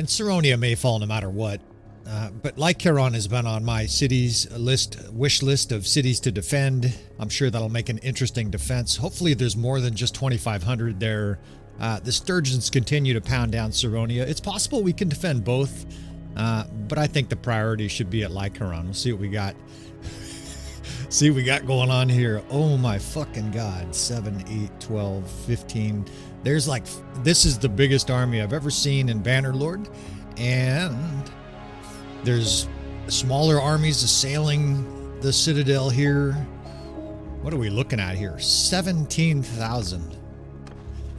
Saronia may fall no matter what. But Lycaron has been on my wish list of cities to defend. I'm sure that'll make an interesting defense. Hopefully there's more than just 2,500 there. The Sturgeons continue to pound down Saronia. It's possible we can defend both, but I think the priority should be at Lycaron. We'll see what we got. See what we got going on here. Oh my fucking god. 7, 8, 12, 15. There's like, this is the biggest army I've ever seen in Bannerlord. And there's smaller armies assailing the Citadel here. What are we looking at here? 17,000.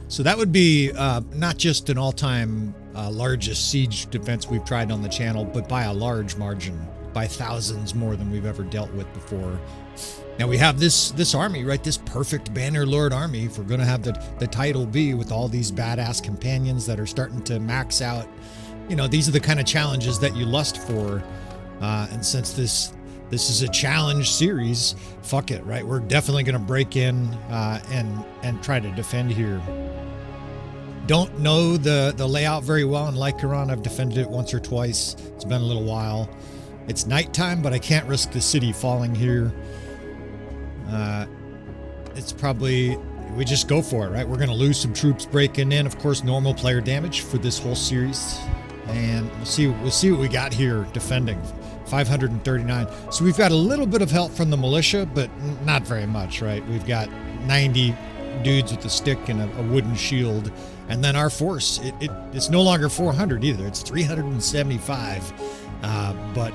So that would be not just an all-time largest siege defense we've tried on the channel, but by a large margin, by thousands more than we've ever dealt with before. Now we have this army, right? This perfect Bannerlord army, if we're going to have the title be, with all these badass companions that are starting to max out. You know, these are the kind of challenges that you lust for. And since this is a challenge series, fuck it, right? We're definitely going to break in and try to defend here. Don't know the layout very well in Lycaron. I've defended it once or twice. It's been a little while. It's nighttime, but I can't risk the city falling here. It's probably, we just go for it, right? We're going to lose some troops breaking in. Of course, normal player damage for this whole series. And we'll see what we got here defending. 539. So we've got a little bit of help from the militia, but not very much, right? We've got 90 dudes with a stick and a wooden shield. And then our force, it's no longer 400 either. It's 375. But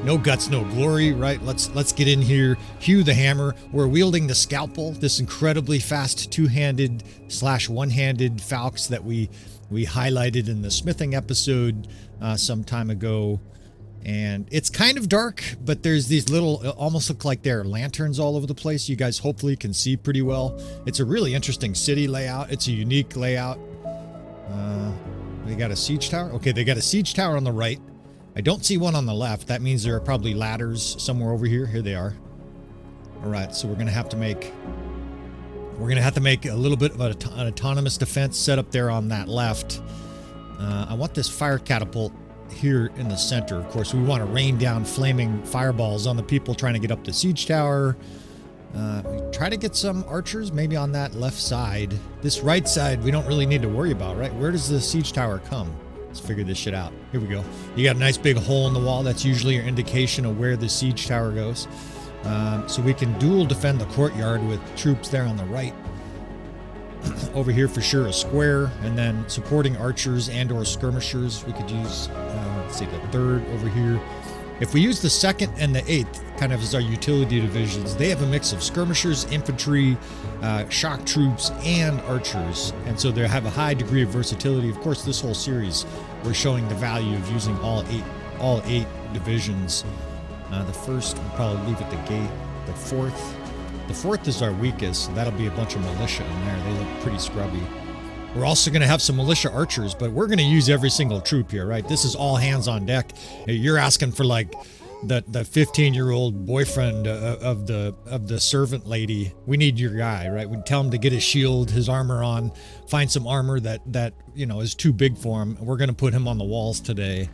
no guts, no glory, right? Let's get in here. Hew the hammer. We're wielding the scalpel, this incredibly fast two-handed / one-handed falx that we highlighted in the smithing episode some time ago. And it's kind of dark, but there's these little, almost look like they're lanterns all over the place. You guys hopefully can see pretty well. It's a really interesting city layout. It's a unique layout. They got a siege tower. Okay, they got a siege tower on the right. I don't see one on the left. That means there are probably ladders somewhere over here. Here they are. All right, so we're gonna have to make a little bit of an autonomous defense set up there on that left. I want this fire catapult here in the center. Of course, we want to rain down flaming fireballs on the people trying to get up the siege tower. Try to get some archers maybe on that left side. This right side we don't really need to worry about, right? Where does the siege tower come? Let's figure this shit out. Here we go. You got a nice big hole in the wall. That's usually your indication of where the siege tower goes. So we can dual defend the courtyard with troops there on the right. Over here for sure a square, and then supporting archers and or skirmishers. We could use, let's see, the third over here. If we use the 2nd and the 8th kind of as our utility divisions, they have a mix of skirmishers, infantry, shock troops, and archers. And so they have a high degree of versatility. Of course, this whole series, we're showing the value of using all eight divisions. The first, we'll probably leave at the gate. The fourth is our weakest. So that'll be a bunch of militia in there. They look pretty scrubby. We're also going to have some militia archers, but we're going to use every single troop here, right? This is all hands on deck. You're asking for like the 15-year-old boyfriend of the servant lady. We need your guy, right? We tell him to get his shield, his armor on, find some armor that you know is too big for him. We're going to put him on the walls today.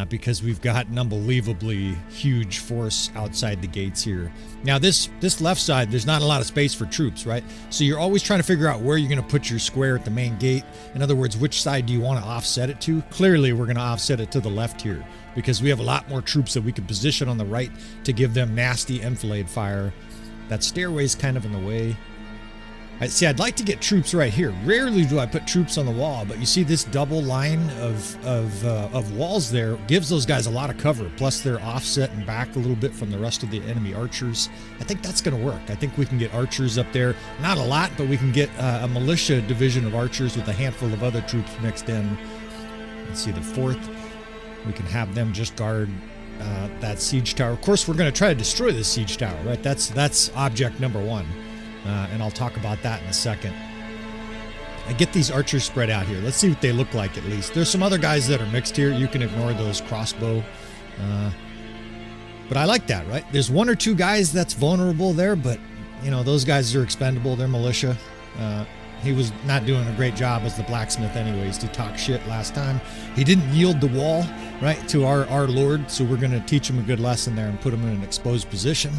Because we've got an unbelievably huge force outside the gates here. Now this left side, there's not a lot of space for troops, right? So you're always trying to figure out where you're going to put your square at the main gate. In other words, which side do you want to offset it to? Clearly, we're going to offset it to the left here because we have a lot more troops that we can position on the right to give them nasty enfilade fire. That stairway's kind of in the way. See, I'd like to get troops right here. Rarely do I put troops on the wall, but you see this double line of walls there gives those guys a lot of cover. Plus they're offset and back a little bit from the rest of the enemy archers. I think that's going to work. I think we can get archers up there. Not a lot, but we can get a militia division of archers with a handful of other troops mixed in. Let's see, the 4th. We can have them just guard that siege tower. Of course, we're going to try to destroy this siege tower, right? That's object number 1. And I'll talk about that in a second. I get these archers spread out here. Let's see what they look like at least. There's some other guys that are mixed here. You can ignore those crossbow. But I like that, right? There's 1 or 2 guys that's vulnerable there, but, you know, those guys are expendable. They're militia. He was not doing a great job as the blacksmith anyways to talk shit last time. He didn't yield the wall, right, to our lord, so we're going to teach him a good lesson there and put him in an exposed position.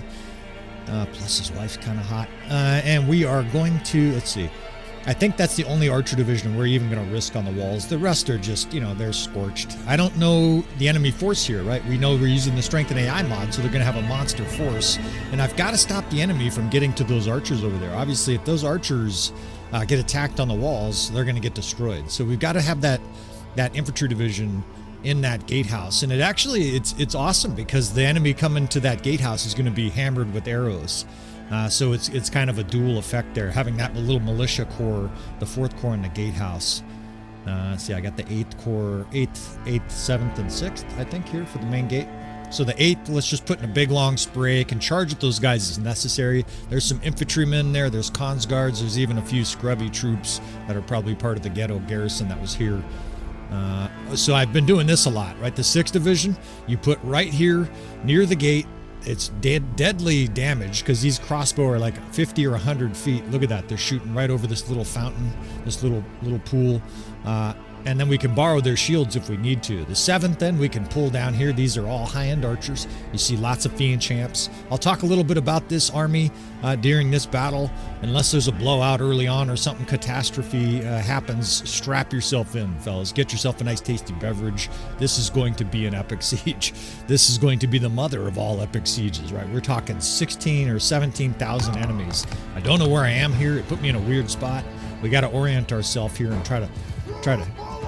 Plus his wife's kind of hot. And we are going to, let's see, I think that's the only archer division we're even going to risk on the walls. The rest are just, you know, they're scorched. I don't know the enemy force here, right? We know we're using the StrengthenAI mod, so they're going to have a monster force. And I've got to stop the enemy from getting to those archers over there. Obviously, if those archers get attacked on the walls, they're going to get destroyed. So we've got to have that infantry division in that gatehouse. And it actually, it's awesome because the enemy coming to that gatehouse is going to be hammered with arrows. So it's kind of a dual effect there, having that little militia corps, the 4th Corps in the gatehouse. See, I got the 8th Corps, 8th, 7th, and 6th, I think, here for the main gate. So the 8th, let's just put in a big long spray, can charge with those guys as necessary. There's some infantrymen there, there's cons guards, there's even a few scrubby troops that are probably part of the ghetto garrison that was here. So I've been doing this a lot, right? The 6th Division, you put right here near the gate. It's deadly damage because these crossbow are like 50 or 100 feet. Look at that. They're shooting right over this little fountain, this little pool. And then we can borrow their shields if we need to. The 7th, then, we can pull down here. These are all high-end archers. You see lots of Fian Champs. I'll talk a little bit about this army during this battle. Unless there's a blowout early on or something catastrophe happens, strap yourself in, fellas. Get yourself a nice tasty beverage. This is going to be an epic siege. This is going to be the mother of all epic sieges, right? We're talking 16 or 17,000 enemies. I don't know where I am here. It put me in a weird spot. We got to orient ourselves here and try to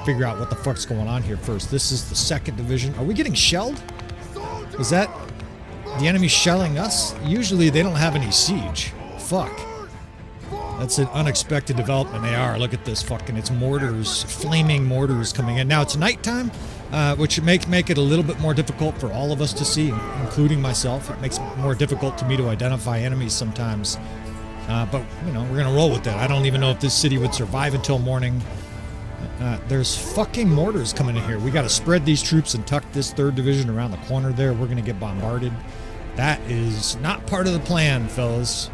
figure out what the fuck's going on here first. This is the 2nd Division. Are we getting shelled? Is that the enemy shelling us? Usually they don't have any siege. Fuck. That's an unexpected development. They are. Look at this fucking, it's mortars, flaming mortars coming in. Now it's nighttime, which make it a little bit more difficult for all of us to see, including myself. It makes it more difficult to me to identify enemies sometimes. But, you know, we're going to roll with that. I don't even know if this city would survive until morning. There's fucking mortars coming in here. We got to spread these troops and tuck this 3rd Division around the corner there. We're going to get bombarded. That is not part of the plan, fellas.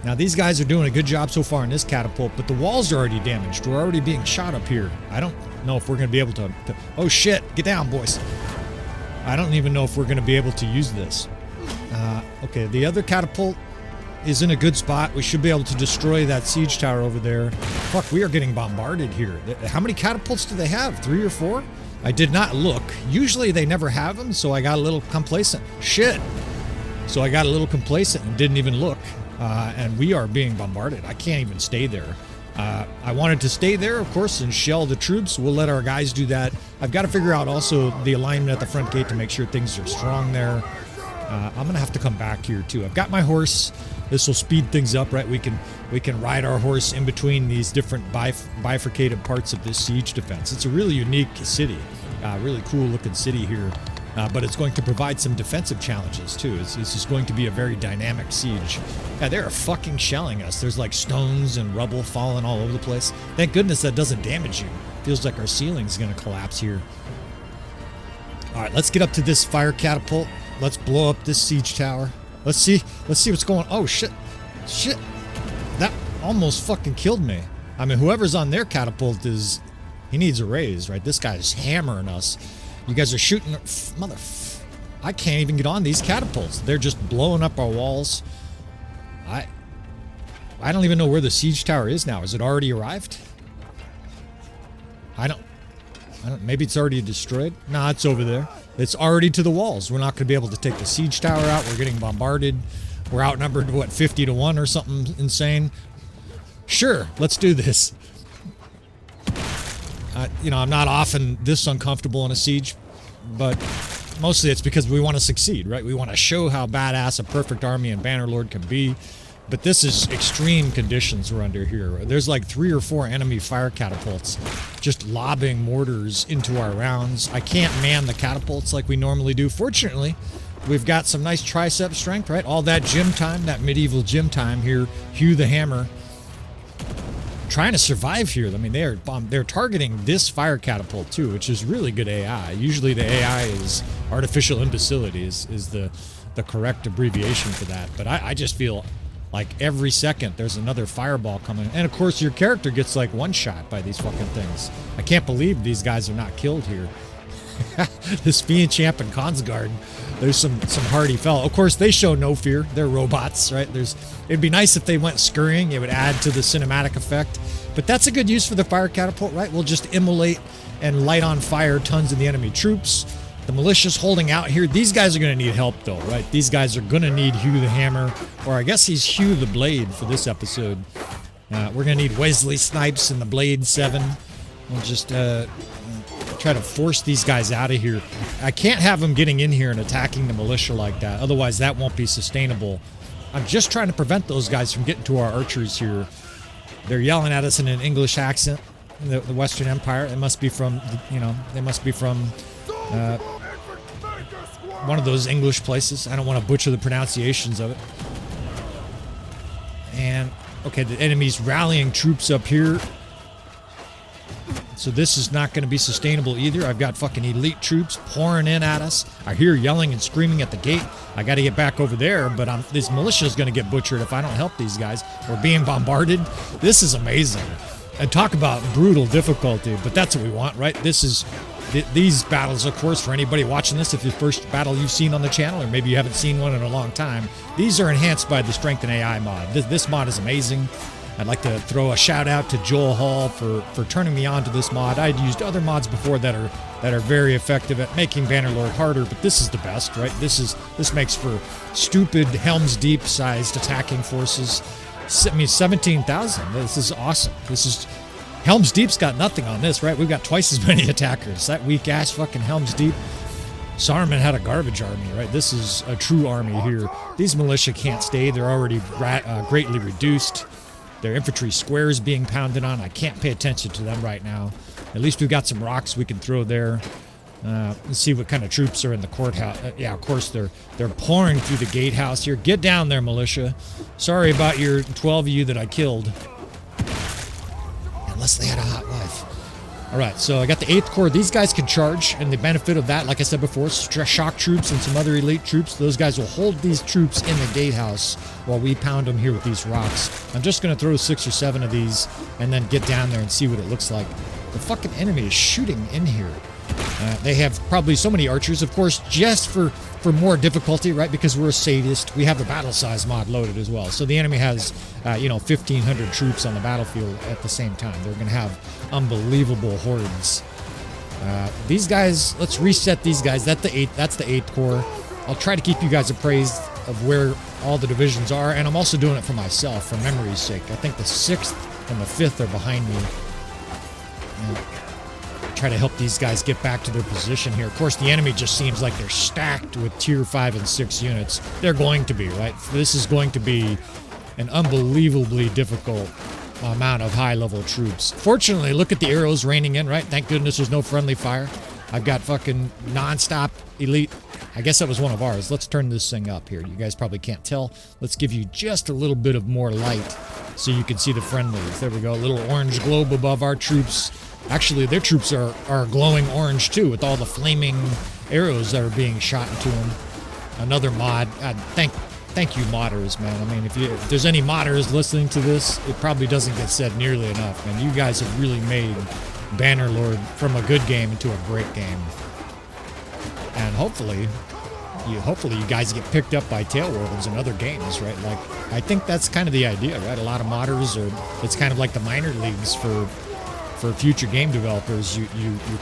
Now, these guys are doing a good job so far in this catapult, but the walls are already damaged. We're already being shot up here. I don't know if we're going to be able to... Oh, shit. Get down, boys. I don't even know if we're going to be able to use this. Okay, the other catapult is in a good spot. We should be able to destroy that siege tower over there. Fuck, we are getting bombarded here. How many catapults do they have? 3 or 4? I did not look. Usually they never have them, so I got a little complacent. Shit. So I got a little complacent and didn't even look. And we are being bombarded. I can't even stay there. I wanted to stay there, of course, and shell the troops. We'll let our guys do that. I've got to figure out also the alignment at the front gate to make sure things are strong there. I'm going to have to come back here, too. I've got my horse. This will speed things up, right? We can ride our horse in between these different bifurcated parts of this siege defense. It's a really unique city, really cool looking city here, but it's going to provide some defensive challenges too. This is going to be a very dynamic siege. Yeah, they're fucking shelling us. There's like stones and rubble falling all over the place. Thank goodness that doesn't damage you. Feels like our ceiling's gonna collapse here. All right, let's get up to this fire catapult. Let's blow up this siege tower. Let's see what's going on. Oh, shit. Shit. That almost fucking killed me. I mean, whoever's on their catapult he needs a raise, right? This guy's hammering us. You guys are shooting, I can't even get on these catapults. They're just blowing up our walls. I don't even know where the siege tower is now. Has it already arrived? I don't, maybe it's already destroyed. Nah, it's over there. It's already to the walls. We're not going to be able to take the siege tower out. We're getting bombarded. We're outnumbered, what, 50 to 1 or something insane? Sure, let's do this. You know, I'm not often this uncomfortable in a siege, but mostly it's because we want to succeed, right? We want to show how badass a perfect army and Bannerlord can be. But this is extreme conditions we're under here. There's like 3 or 4 enemy fire catapults just lobbing mortars into our rounds. I can't man the catapults like we normally do. Fortunately, we've got some nice tricep strength, right? All that gym time, that medieval gym time here. Hugh the Hammer. Trying to survive here. I mean, they're targeting this fire catapult too, which is really good AI. Usually the AI is artificial imbecility is the correct abbreviation for that. But I just feel Like every second, there's another fireball coming. And of course, your character gets like one shot by these fucking things. I can't believe these guys are not killed here. This Fian Champ and Consguard, there's some hardy fellow. Of course, they show no fear. They're robots, right? It'd be nice if they went scurrying. It would add to the cinematic effect. But that's a good use for the fire catapult, right? We'll just immolate and light on fire tons of the enemy troops. The militia's holding out here. These guys are going to need help, though, right? These guys are going to need Hugh the Hammer, or I guess he's Hugh the Blade for this episode. We're going to need Wesley Snipes and the Blade 7. We'll just try to force these guys out of here. I can't have them getting in here and attacking the militia like that. Otherwise, that won't be sustainable. I'm just trying to prevent those guys from getting to our archers here. They're yelling at us in an English accent. The Western Empire. It must be from, they must be from one of those English places. I don't want to butcher the pronunciations of it. And, okay, the enemy's rallying troops up here. So this is not going to be sustainable either. I've got fucking elite troops pouring in at us. I hear yelling and screaming at the gate. I got to get back over there, but this militia is going to get butchered if I don't help these guys. We're being bombarded. This is amazing. And talk about brutal difficulty, but that's what we want, right? These battles, of course, for anybody watching this, if it's the first battle you've seen on the channel, or maybe you haven't seen one in a long time, these are enhanced by the StrengthenAI mod. This mod is amazing. I'd like to throw a shout out to Joel Hall for turning me on to this mod. I'd used other mods before that are very effective at making Bannerlord harder, but this is the best, right? This makes for stupid Helm's Deep sized attacking forces. I mean, 17,000. This is awesome. Helm's Deep's got nothing on this, right? We've got twice as many attackers. That weak ass fucking Helm's Deep. Saruman had a garbage army, right? This is a true army here. These militia can't stay. They're already greatly reduced. Their infantry squares being pounded on. I can't pay attention to them right now. At least we've got some rocks we can throw there. Let's see what kind of troops are in the courthouse. Yeah, of course, they're pouring through the gatehouse here. Get down there, militia. Sorry about your 12 of you that I killed. Unless they had a hot life. All right, so I got the 8th Corps. These guys can charge, and the benefit of that, like I said before, shock troops and some other elite troops. Those guys will hold these troops in the gatehouse while we pound them here with these rocks. I'm just going to throw 6 or 7 of these and then get down there and see what it looks like. The fucking enemy is shooting in here. They have probably so many archers, of course, just for more difficulty, right? Because we're a sadist. We have the battle size mod loaded as well. So the enemy has, 1,500 troops on the battlefield at the same time. They're going to have unbelievable hordes. These guys, let's reset these guys. That's the 8th Corps. I'll try to keep you guys appraised of where all the divisions are, and I'm also doing it for myself, for memory's sake. I think the 6th and the 5th are behind me. Try to help these guys get back to their position here. Of course, the enemy just seems like they're stacked with tier 5 and 6 units. They're going to be, right? This is going to be an unbelievably difficult amount of high-level troops. Fortunately, look at the arrows raining in, right? Thank goodness there's no friendly fire. I've got fucking non-stop elite. I guess that was one of ours. Let's turn this thing up here. You guys probably can't tell. Let's give you just a little bit of more light so you can see the friendlies. There we go. A little orange globe above our troops. Actually, their troops are glowing orange, too, with all the flaming arrows that are being shot into them. Another mod. Thank you, modders, man. I mean, if there's any modders listening to this, it probably doesn't get said nearly enough, man. You guys have really made Bannerlord from a good game into a great game. And hopefully you guys get picked up by Tailworlds and other games, right? Like, I think that's kind of the idea, right? A lot of modders it's kind of like the minor leagues for future game developers. You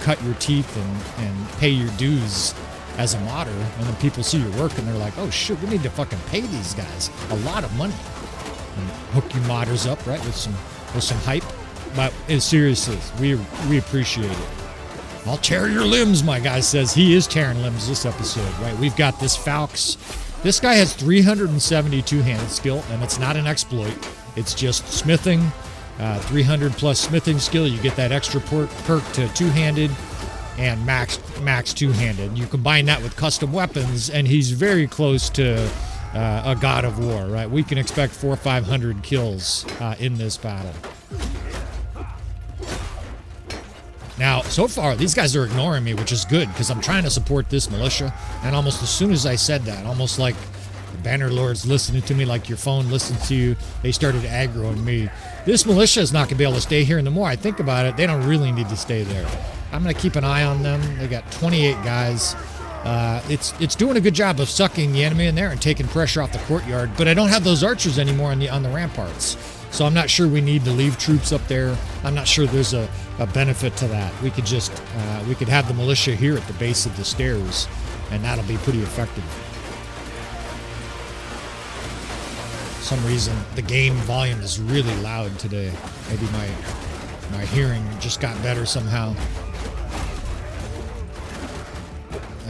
cut your teeth and pay your dues as a modder, and then people see your work and they're like, oh shit, we need to fucking pay these guys a lot of money and hook you modders up, right, with some hype. But seriously, we appreciate it. I'll tear your limbs, my guy says. He is tearing limbs this episode, right? We've got this Falx. This guy has 370 two-handed skill, and it's not an exploit. It's just smithing. 300 plus smithing skill. You get that extra perk to two-handed and max two-handed. You combine that with custom weapons, and he's very close to a god of war, right? We can expect 400 or 500 kills in this battle. Now, so far, these guys are ignoring me, which is good, because I'm trying to support this militia, and almost as soon as I said that, almost like The Bannerlord's listening to me like your phone listens to you. They started aggroing me. This militia is not going to be able to stay here, and the more I think about it, they don't really need to stay there. I'm going to keep an eye on them. They got 28 guys. It's doing a good job of sucking the enemy in there and taking pressure off the courtyard, but I don't have those archers anymore on the ramparts. So I'm not sure we need to leave troops up there. I'm not sure there's a benefit to that. We could just, we could have the militia here at the base of the stairs, and that'll be pretty effective. For some reason, the game volume is really loud today. Maybe my hearing just got better somehow.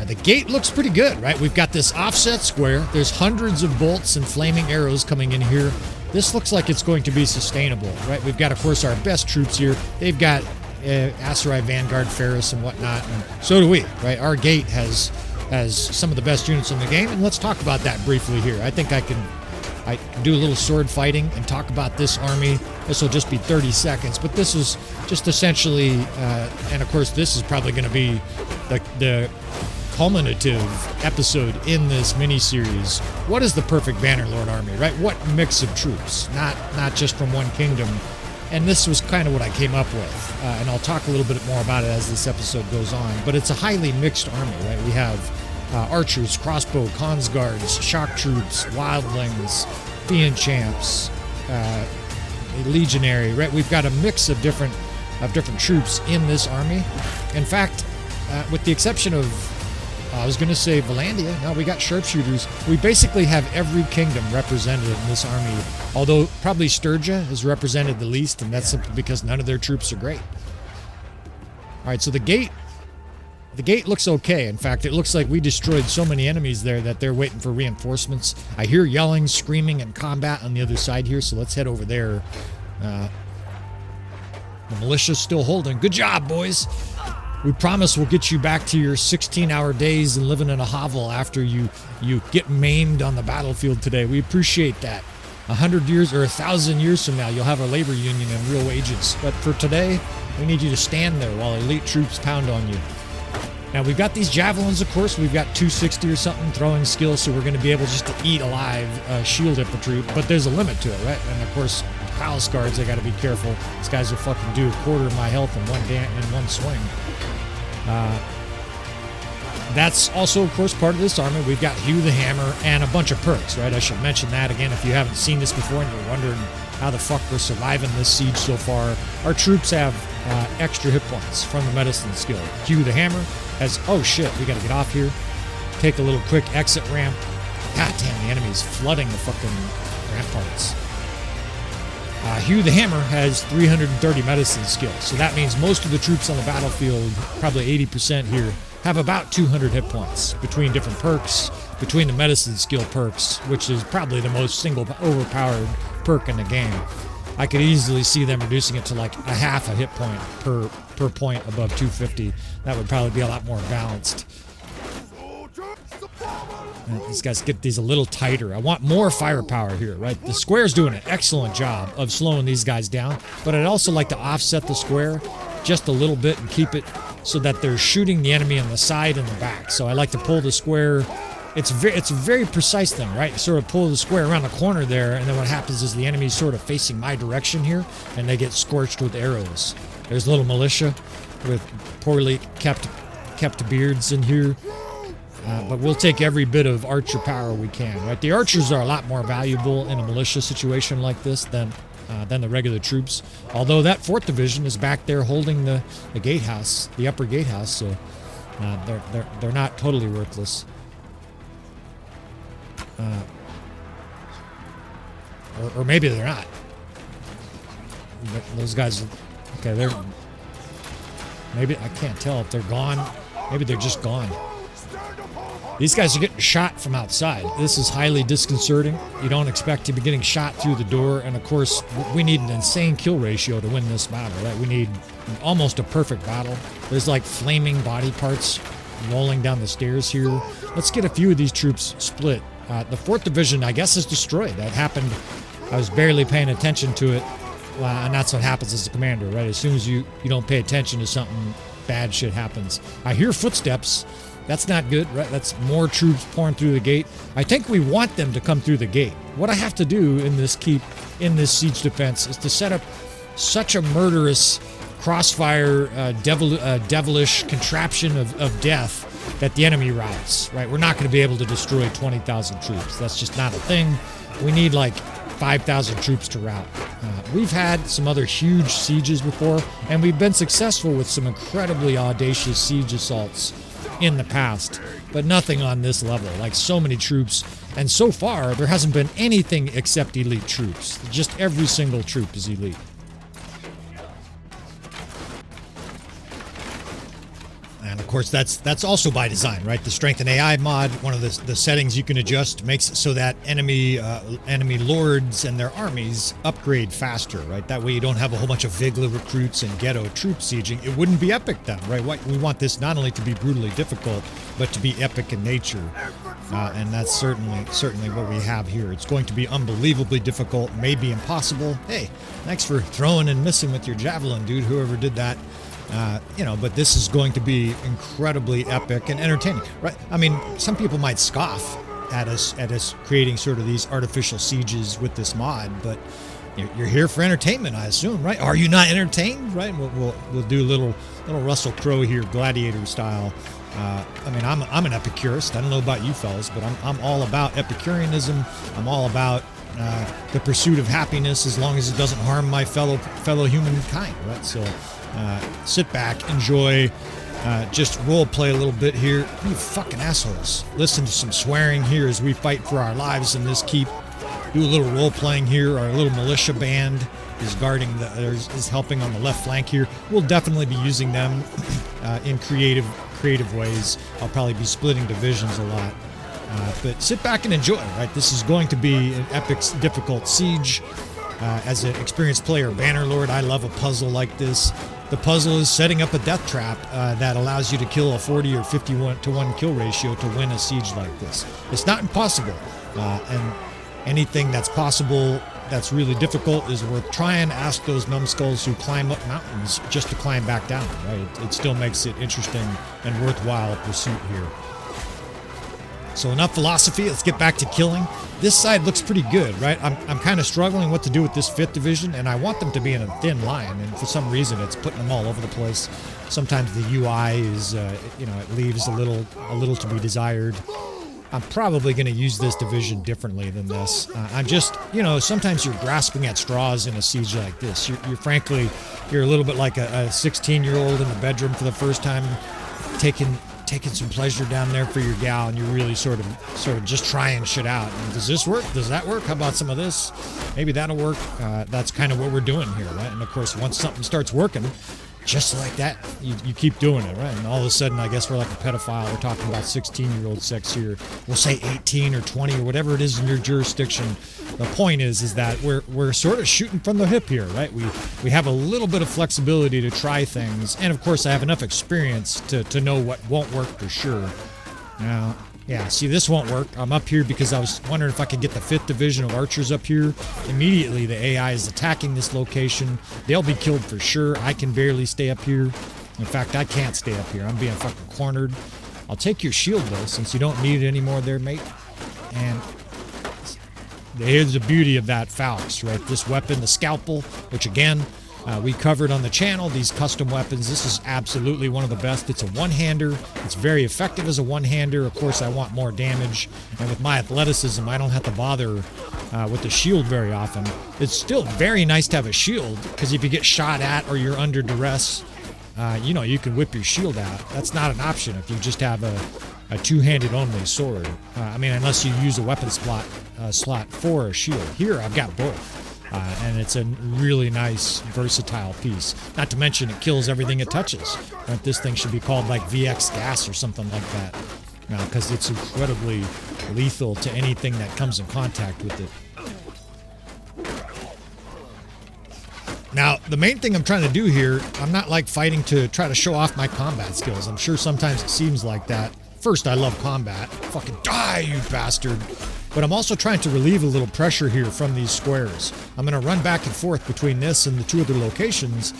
The gate looks pretty good, right? We've got this offset square. There's hundreds of bolts and flaming arrows coming in here. This looks like it's going to be sustainable, right? We've got, of course, our best troops here. They've got Aserai Vanguard, Ferris, and whatnot, and so do we, right? Our gate has some of the best units in the game, and let's talk about that briefly here. I think I can do a little sword fighting and talk about this army. This will just be 30 seconds, but this is just essentially, and of course, this is probably going to be the culminative episode in this mini-series. What is the perfect Bannerlord army, right? What mix of troops, not just from one kingdom. And this was kind of what I came up with, and I'll talk a little bit more about it as this episode goes on, but it's a highly mixed army, right? We have archers, crossbow, cons guards, shock troops, wildlings, Fian Champs, Legionary, right? We've got a mix of different troops in this army. In fact, with the exception of I was going to say Valandia. No, we got sharpshooters. We basically have every kingdom represented in this army, although probably Sturgia is represented the least, and that's simply because none of their troops are great. All right, so the gate looks okay. In fact, it looks like we destroyed so many enemies there that they're waiting for reinforcements. I hear yelling, screaming, and combat on the other side here, so let's head over there. The militia's still holding. Good job, boys. We promise we'll get you back to your 16-hour days and living in a hovel after you get maimed on the battlefield today. We appreciate that. 100 years or 1,000 years from now, you'll have a labor union and real wages. But for today, we need you to stand there while elite troops pound on you. Now, we've got these javelins, of course. We've got 260 or something throwing skill, so we're going to be able just to eat alive shield infantry. But there's a limit to it, right? And, of course, palace guards, I got to be careful. These guys will fucking do a quarter of my health in one swing. That's also, of course, part of this army. We've got Hugh the Hammer and a bunch of perks, right? I should mention that again if you haven't seen this before and you're wondering how the fuck we're surviving this siege so far. Our troops have extra hit points from the medicine skill. Hugh the Hammer has, oh shit, we gotta get off here. Take a little quick exit ramp. God damn, the enemy's flooding the fucking ramparts. Hugh the Hammer has 330 medicine skill, so that means most of the troops on the battlefield, probably 80% here, have about 200 hit points between different perks, between the medicine skill perks, which is probably the most single overpowered perk in the game. I could easily see them reducing it to like a half a hit point per point above 250. That would probably be a lot more balanced. These guys get these a little tighter. I want more firepower here, right? The square's doing an excellent job of slowing these guys down, but I'd also like to offset the square just a little bit and keep it so that they're shooting the enemy on the side and the back. So I like to pull the square. It's a very precise thing, right? Sort of pull the square around the corner there, and then what happens is the enemy's sort of facing my direction here, and they get scorched with arrows. There's a little militia with poorly kept beards in here. But we'll take every bit of archer power we can, right? The archers are a lot more valuable in a militia situation like this than the regular troops. Although that 4th Division is back there holding the gatehouse, the upper gatehouse, so they're not totally worthless. Or maybe they're not. Those guys, okay, they're maybe I can't tell if they're gone. Maybe they're just gone. These guys are getting shot from outside. This is highly disconcerting. You don't expect to be getting shot through the door, and of course, we need an insane kill ratio to win this battle, right? We need almost a perfect battle. There's like flaming body parts rolling down the stairs here. Let's get a few of these troops split. The 4th Division, I guess, is destroyed. That happened. I was barely paying attention to it, and that's what happens as a commander, right? As soon as you don't pay attention to something, bad shit happens. I hear footsteps. That's not good, right? That's more troops pouring through the gate. I think we want them to come through the gate. What I have to do in this siege defense is to set up such a murderous crossfire, devilish contraption of death that the enemy routs, right? We're not going to be able to destroy 20,000 troops. That's just not a thing. We need like 5,000 troops to rout. We've had some other huge sieges before, and we've been successful with some incredibly audacious siege assaults in the past, but nothing on this level. Like, so many troops, and so far there hasn't been anything except elite troops. Just every single troop is elite. And of course, that's also by design, right? The StrengthenAI mod, one of the settings you can adjust, makes it so that enemy lords and their armies upgrade faster, right? That way you don't have a whole bunch of Vigla recruits and ghetto troop sieging. It wouldn't be epic then, right? We want this not only to be brutally difficult, but to be epic in nature. And that's certainly what we have here. It's going to be unbelievably difficult, maybe impossible. Hey, thanks for throwing and missing with your javelin, dude, whoever did that. But this is going to be incredibly epic and entertaining, right? I mean, some people might scoff at us creating sort of these artificial sieges with this mod, but you're here for entertainment, I assume, right? Are you not entertained, right? We'll do a little Russell Crowe here, gladiator style. I'm an Epicurist. I don't know about you fellas, but I'm all about Epicureanism. I'm all about the pursuit of happiness, as long as it doesn't harm my fellow humankind, right? So sit back, enjoy, just role play a little bit here. You fucking assholes. Listen to some swearing here as we fight for our lives in this keep. Do a little role playing here. Our little militia band is guarding is helping on the left flank here. We'll definitely be using them in creative ways. I'll probably be splitting divisions a lot. But sit back and enjoy, right? This is going to be an epic, difficult siege. As an experienced player, Bannerlord, I love a puzzle like this. The puzzle is setting up a death trap that allows you to kill a 40 or 51 to 1 kill ratio to win a siege like this. It's not impossible, and anything that's possible that's really difficult is worth trying. Ask those numbskulls who climb up mountains just to climb back down, right? It still makes it interesting and worthwhile pursuit here. So enough philosophy, let's get back to killing. This side looks pretty good, right? I'm kind of struggling what to do with this 5th division, and I want them to be in a thin line, and for some reason it's putting them all over the place. Sometimes the UI is, it leaves a little to be desired. I'm probably going to use this division differently than this. I'm just, sometimes you're grasping at straws in a siege like this. You're a little bit like a 16-year-old in the bedroom for the first time, taking some pleasure down there for your gal, and you're really sort of just trying shit out. And does this work? Does that work? How about some of this? Maybe that'll work. That's kind of what we're doing here, right? And of course, once something starts working, just like that, you keep doing it, right? And all of a sudden, I guess we're like a pedophile. We're talking about 16-year-old sex here. We'll say 18 or 20 or whatever it is in your jurisdiction. The point is that we're sort of shooting from the hip here, right? We have a little bit of flexibility to try things, and of course, I have enough experience to know what won't work for sure. Now, yeah, see, this won't work. I'm up here because I was wondering if I could get the 5th division of archers up here. Immediately, the AI is attacking this location. They'll be killed for sure. I can barely stay up here. In fact, I can't stay up here. I'm being fucking cornered. I'll take your shield, though, since you don't need it anymore there, mate. And here's the beauty of that Faust, right? This weapon, the scalpel, which, again, we covered on the channel, these custom weapons. This is absolutely one of the best. It's a one-hander. It's very effective as a one-hander. Of course, I want more damage. And with my athleticism, I don't have to bother with the shield very often. It's still very nice to have a shield, because if you get shot at or you're under duress, you can whip your shield out. That's not an option if you just have a two-handed only sword. Unless you use a weapon slot for a shield. Here, I've got both. And it's a really nice, versatile piece. Not to mention, it kills everything it touches. Right? This thing should be called like VX gas or something like that. Because it's incredibly lethal to anything that comes in contact with it. Now, the main thing I'm trying to do here, I'm not like fighting to try to show off my combat skills. I'm sure sometimes it seems like that. First, I love combat. Fucking die, you bastard. But I'm also trying to relieve a little pressure here from these squares. I'm going to run back and forth between this and the two other locations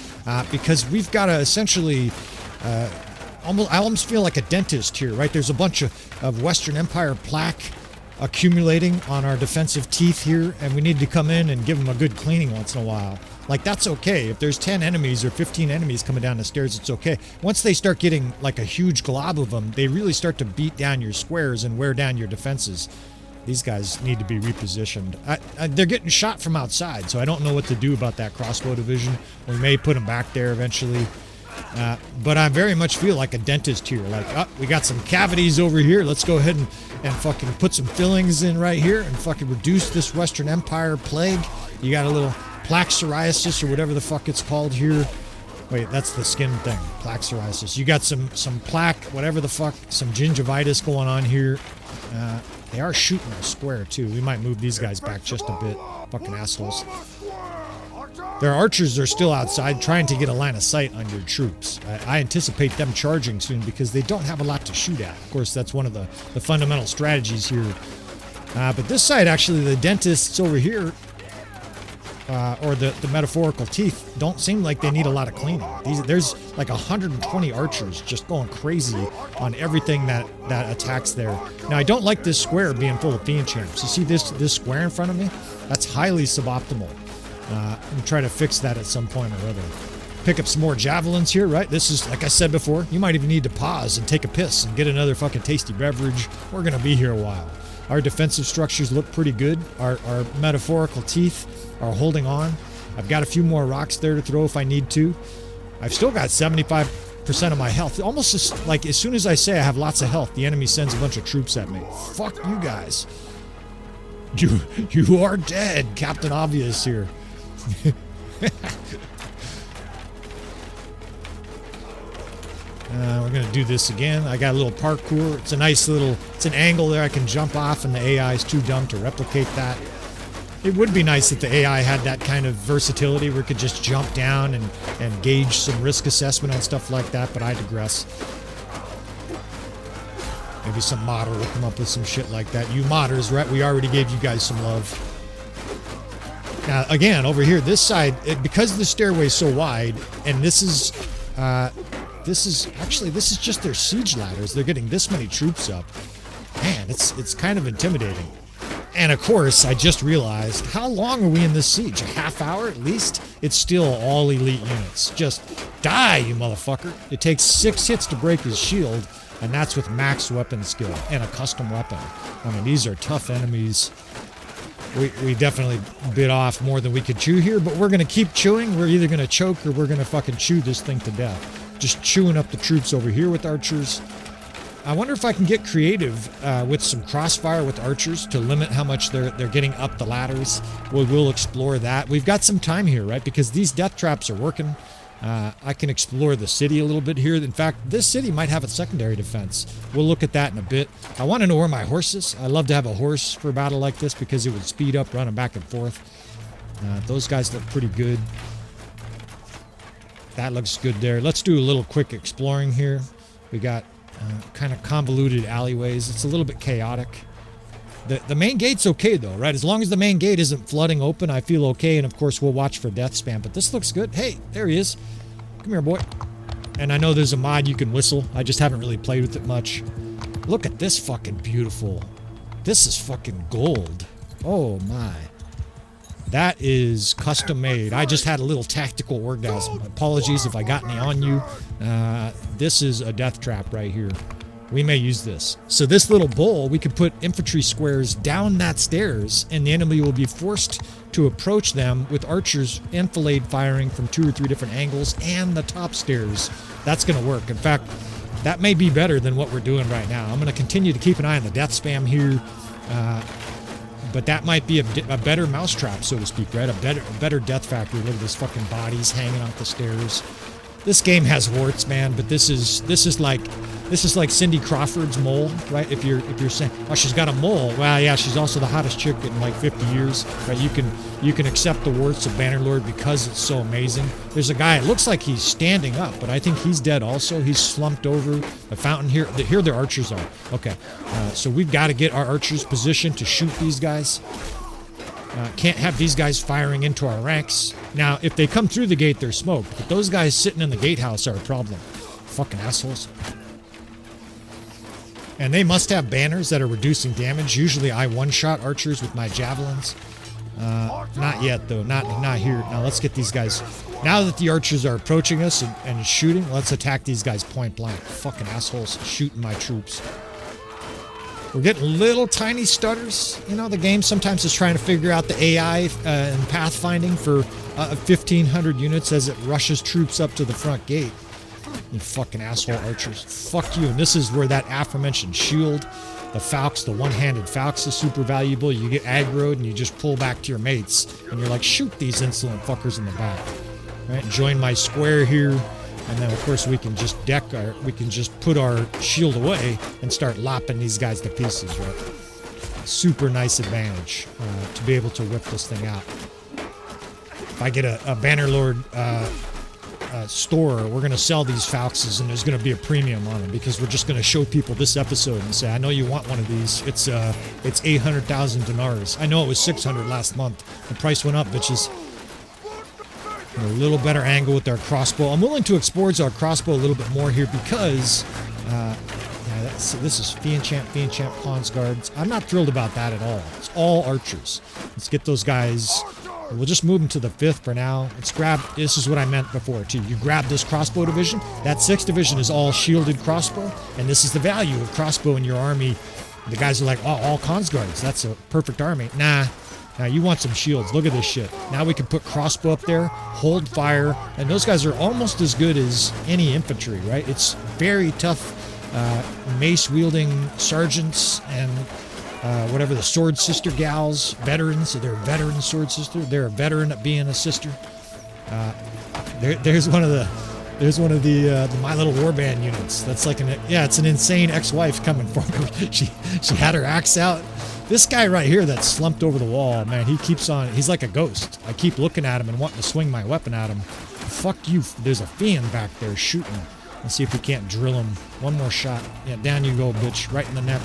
because we've got to essentially I almost feel like a dentist here, right? There's a bunch of Western Empire plaque accumulating on our defensive teeth here, and we need to come in and give them a good cleaning once in a while. Like, that's okay. If there's 10 enemies or 15 enemies coming down the stairs, it's okay. Once they start getting like a huge glob of them, they really start to beat down your squares and wear down your defenses. These guys need to be repositioned. They're getting shot from outside, so I don't know what to do about that crossbow division. We may put them back there eventually. But I very much feel like a dentist here. Like, we got some cavities over here. Let's go ahead and fucking put some fillings in right here and fucking reduce this Western Empire plague. You got a little plaque psoriasis or whatever the fuck it's called here. Wait, that's the skin thing. Plaque psoriasis. You got some plaque, whatever the fuck, some gingivitis going on here. They are shooting a square too. We might move these guys back just a bit. Fucking assholes. Their archers are still outside trying to get a line of sight on your troops. I anticipate them charging soon because they don't have a lot to shoot at. Of course, that's one of the fundamental strategies here. But this side, actually, the dentists over here, or the metaphorical teeth, don't seem like they need a lot of cleaning. There's like 120 archers just going crazy on everything that attacks there. Now, I don't like this square being full of Fian Champs. You see this square in front of me? That's highly suboptimal. I'm trying to fix that at some point or other. Pick up some more javelins here, right? This is, like I said before, you might even need to pause and take a piss and get another fucking tasty beverage. We're going to be here a while. Our defensive structures look pretty good. Our metaphorical teeth are holding on. I've got a few more rocks there to throw if I need to. I've still got 75% of my health. Almost just like as soon as I say I have lots of health, the enemy sends a bunch of troops at me. Fuck you guys. You are dead, Captain Obvious here. We're gonna do this again. I got a little parkour. It's a nice little, it's an angle there I can jump off, and the AI is too dumb to replicate that. It would be nice if the AI had that kind of versatility where it could just jump down and gauge some risk assessment on stuff like that, but I digress. Maybe some modder will come up with some shit like that. You modders, right? We already gave you guys some love. Now, again, over here, this side, because the stairway is so wide, and this is just their siege ladders. They're getting this many troops up. Man, it's kind of intimidating. And of course, I just realized, how long are we in this siege? A half hour at least? It's still all elite units. Just die, you motherfucker. It takes 6 hits to break his shield, and that's with max weapon skill and a custom weapon. I mean, these are tough enemies. We definitely bit off more than we could chew here, but we're going to keep chewing. We're either going to choke or we're going to fucking chew this thing to death. Just chewing up the troops over here with archers. I wonder if I can get creative with some crossfire with archers to limit how much they're getting up the ladders. We'll explore that. We've got some time here, right? Because these death traps are working. I can explore the city a little bit here. In fact, this city might have a secondary defense. We'll look at that in a bit. I want to know where my horse is. I love to have a horse for a battle like this because it would speed up running back and forth. Those guys look pretty good. That looks good there. Let's do a little quick exploring here. We got kind of convoluted alleyways. It's a little bit chaotic. The main gate's okay though, right? As long as the main gate isn't flooding open, I feel okay. And of course, we'll watch for death spam. But this looks good. Hey, there he is. Come here, boy. And I know there's a mod you can whistle. I just haven't really played with it much. Look at this fucking beautiful. This is fucking gold. Oh my. That is custom made. I just had a little tactical orgasm. Apologies if I got any on you. This is a death trap right here. We may use this. So this little bowl, we could put infantry squares down that stairs, and the enemy will be forced to approach them with archers enfilade firing from 2 or 3 different angles and the top stairs. That's going to work. In fact, that may be better than what we're doing right now. I'm going to continue to keep an eye on the death spam here. But that might be a better mousetrap, so to speak, right? A better death factory. Look at this fucking bodies hanging off the stairs. This game has warts, man, but this is like Cindy Crawford's mole, right? If you're saying, oh, she's got a mole. Well, yeah, she's also the hottest chick in like 50 years, right? You can accept the warts of Bannerlord because it's so amazing. There's a guy, it looks like he's standing up, but I think he's dead also. He's slumped over a fountain here. Here their archers are. Okay, so we've got to get our archers positioned to shoot these guys. Can't have these guys firing into our ranks. Now, if they come through the gate, they're smoked, but those guys sitting in the gatehouse are a problem. Fucking assholes. And they must have banners that are reducing damage. Usually I one-shot archers with my javelins. Not yet, though. Not here. Now let's get these guys. Now that the archers are approaching us and shooting, let's attack these guys point blank. Fucking assholes shooting my troops. We're getting little tiny stutters. You know, the game sometimes is trying to figure out the AI and pathfinding for 1,500 units as it rushes troops up to the front gate. You fucking asshole archers. Fuck you. And this is where that aforementioned shield, the Falx, the one-handed Falx is super valuable. You get aggroed and you just pull back to your mates. And you're like, shoot these insolent fuckers in the back. Right? Join my square here. And then, of course, we can just put our shield away and start lopping these guys to pieces, right? Super nice advantage to be able to whip this thing out. If I get a Bannerlord store, we're going to sell these Falxes, and there's going to be a premium on them because we're just going to show people this episode and say, I know you want one of these. It's 800,000 dinars. I know it was 600 last month. The price went up, bitches. A little better angle with our crossbow. I'm willing to explore our crossbow a little bit more here because this is Fian Champ, Pawns Guards. I'm not thrilled about that at all. It's all archers. Let's get those guys. We'll just move them to the 5th for now. Let's grab, this is what I meant before too. You grab this crossbow division. That 6th division is all shielded crossbow, and this is the value of crossbow in your army. The guys are like, oh, all Cons Guards. That's a perfect army. Nah. Now you want some shields. Look at this shit. Now we can put crossbow up there, hold fire, and those guys are almost as good as any infantry, right? It's very tough mace-wielding sergeants and whatever, the sword sister gals, veterans. They're a veteran sword sister. They're a veteran at being a sister. There's one of the My Little Warband units. That's like it's an insane ex-wife coming for me. She had her axe out. This guy right here that's slumped over the wall, man, he keeps on, he's like a ghost. I keep looking at him and wanting to swing my weapon at him. Fuck you. There's a Fian back there shooting. Let's see if we can't drill him. One more shot. Yeah, down you go, bitch. Right in the neck.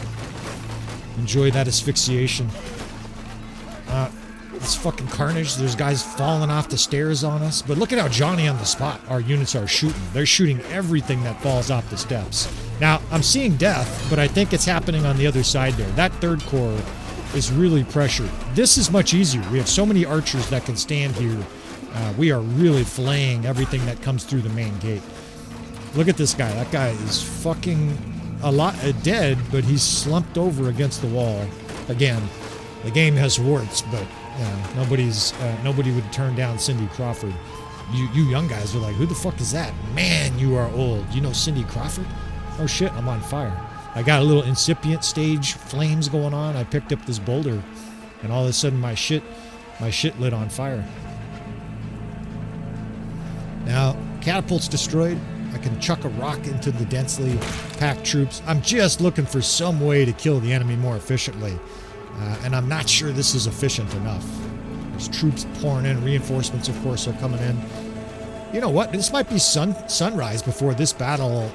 Enjoy that asphyxiation. It's fucking carnage. There's guys falling off the stairs on us. But look at how Johnny on the spot our units are shooting. They're shooting everything that falls off the steps. Now, I'm seeing death, but I think it's happening on the other side there. That 3rd corps is really pressured. This is much easier. We have so many archers that can stand here. We are really flaying everything that comes through the main gate. Look at this guy. That guy is fucking dead, but he's slumped over against the wall. Again, the game has warts, but nobody would turn down Cindy Crawford. You young guys are like, who the fuck is that? Man, you are old. You know Cindy Crawford? Oh shit, I'm on fire. I got a little incipient stage flames going on. I picked up this boulder, and all of a sudden my shit lit on fire. Now, Catapult's destroyed. I can chuck a rock into the densely packed troops. I'm just looking for some way to kill the enemy more efficiently. And I'm not sure this is efficient enough. There's troops pouring in. Reinforcements, of course, are coming in. You know what? This might be sunrise before this battle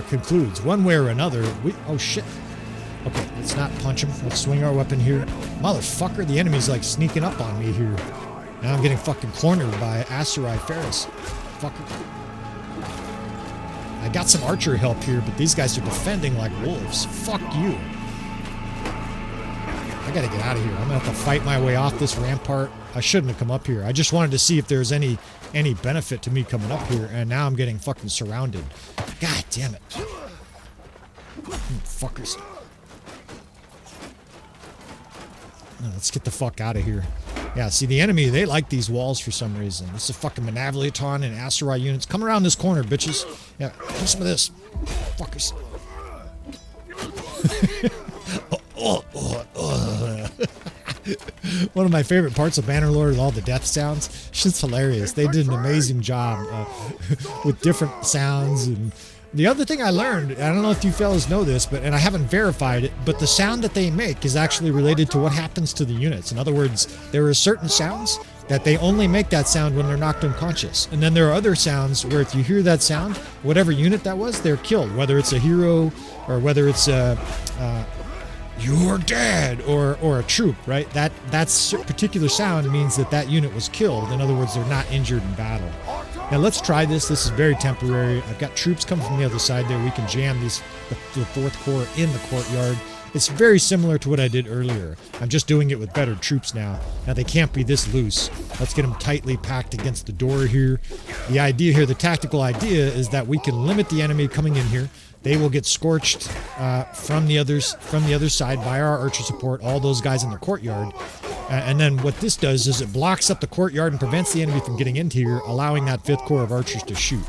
concludes. One way or another. Oh, shit. Okay, let's not punch him. Let's swing our weapon here. Motherfucker, the enemy's like sneaking up on me here. Now I'm getting fucking cornered by Aserai Ferris. Fucker. I got some archer help here, but these guys are defending like wolves. Fuck you. I gotta get out of here. I'm gonna have to fight my way off this rampart. I shouldn't have come up here. I just wanted to see if there's any benefit to me coming up here, and now I'm getting fucking surrounded. God damn it. Fuckers. Let's get the fuck out of here. Yeah, see, the enemy, they like these walls for some reason. This is fucking Manavliaton and Aserai units. Come around this corner, bitches. Yeah, have some of this. Fuckers. One of my favorite parts of Bannerlord is all the death sounds. Shit's hilarious. They did an amazing job with different sounds. And the other thing I learned, I don't know if you fellas know this, and I haven't verified it, but the sound that they make is actually related to what happens to the units. In other words, there are certain sounds that they only make that sound when they're knocked unconscious. And then there are other sounds where if you hear that sound, whatever unit that was, they're killed. Whether it's a hero or whether it's you're dead or a troop, right? That particular sound means that unit was killed. In other words, they're not injured in battle. Now let's try this. This is very temporary. I've got troops coming from the other side there. We can jam the 4th Corps in the courtyard. It's very similar to what I did earlier. I'm just doing it with better troops now. Now they can't be this loose. Let's get them tightly packed against the door here. The idea here, the tactical idea, is that we can limit the enemy coming in here. They will get scorched from the other side by our archer support, all those guys in the courtyard. And then what this does is it blocks up the courtyard and prevents the enemy from getting into here, allowing that 5th Corps of archers to shoot.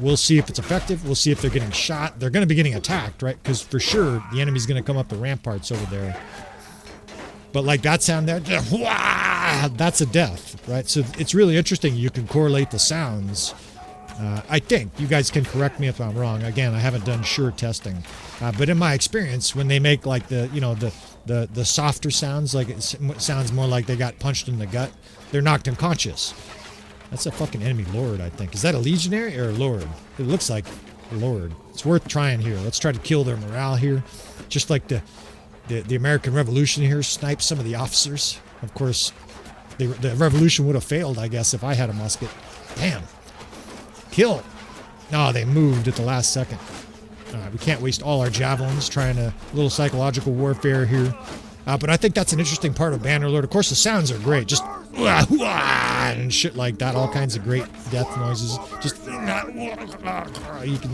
We'll see if it's effective. We'll see if they're getting shot. They're going to be getting attacked, right? Because for sure, the enemy's going to come up the ramparts over there. But like that sound there, that's a death, right? So it's really interesting. You can correlate the sounds. I think you guys can correct me if I'm wrong. Again, I haven't done sure testing, but in my experience, when they make like the softer sounds, like it sounds more like they got punched in the gut, they're knocked unconscious. That's a fucking enemy lord, I think. Is that a legionary or a lord? It looks like a lord. It's worth trying here. Let's try to kill their morale here, just like the American Revolution here sniped some of the officers. Of course, the revolution would have failed, I guess, if I had a musket. Damn. Kill. No, they moved at the last second. We can't waste all our javelins trying a little psychological warfare here. But I think that's an interesting part of Bannerlord. Of course, the sounds are great. Just and shit like that. All kinds of great death noises. Just you can,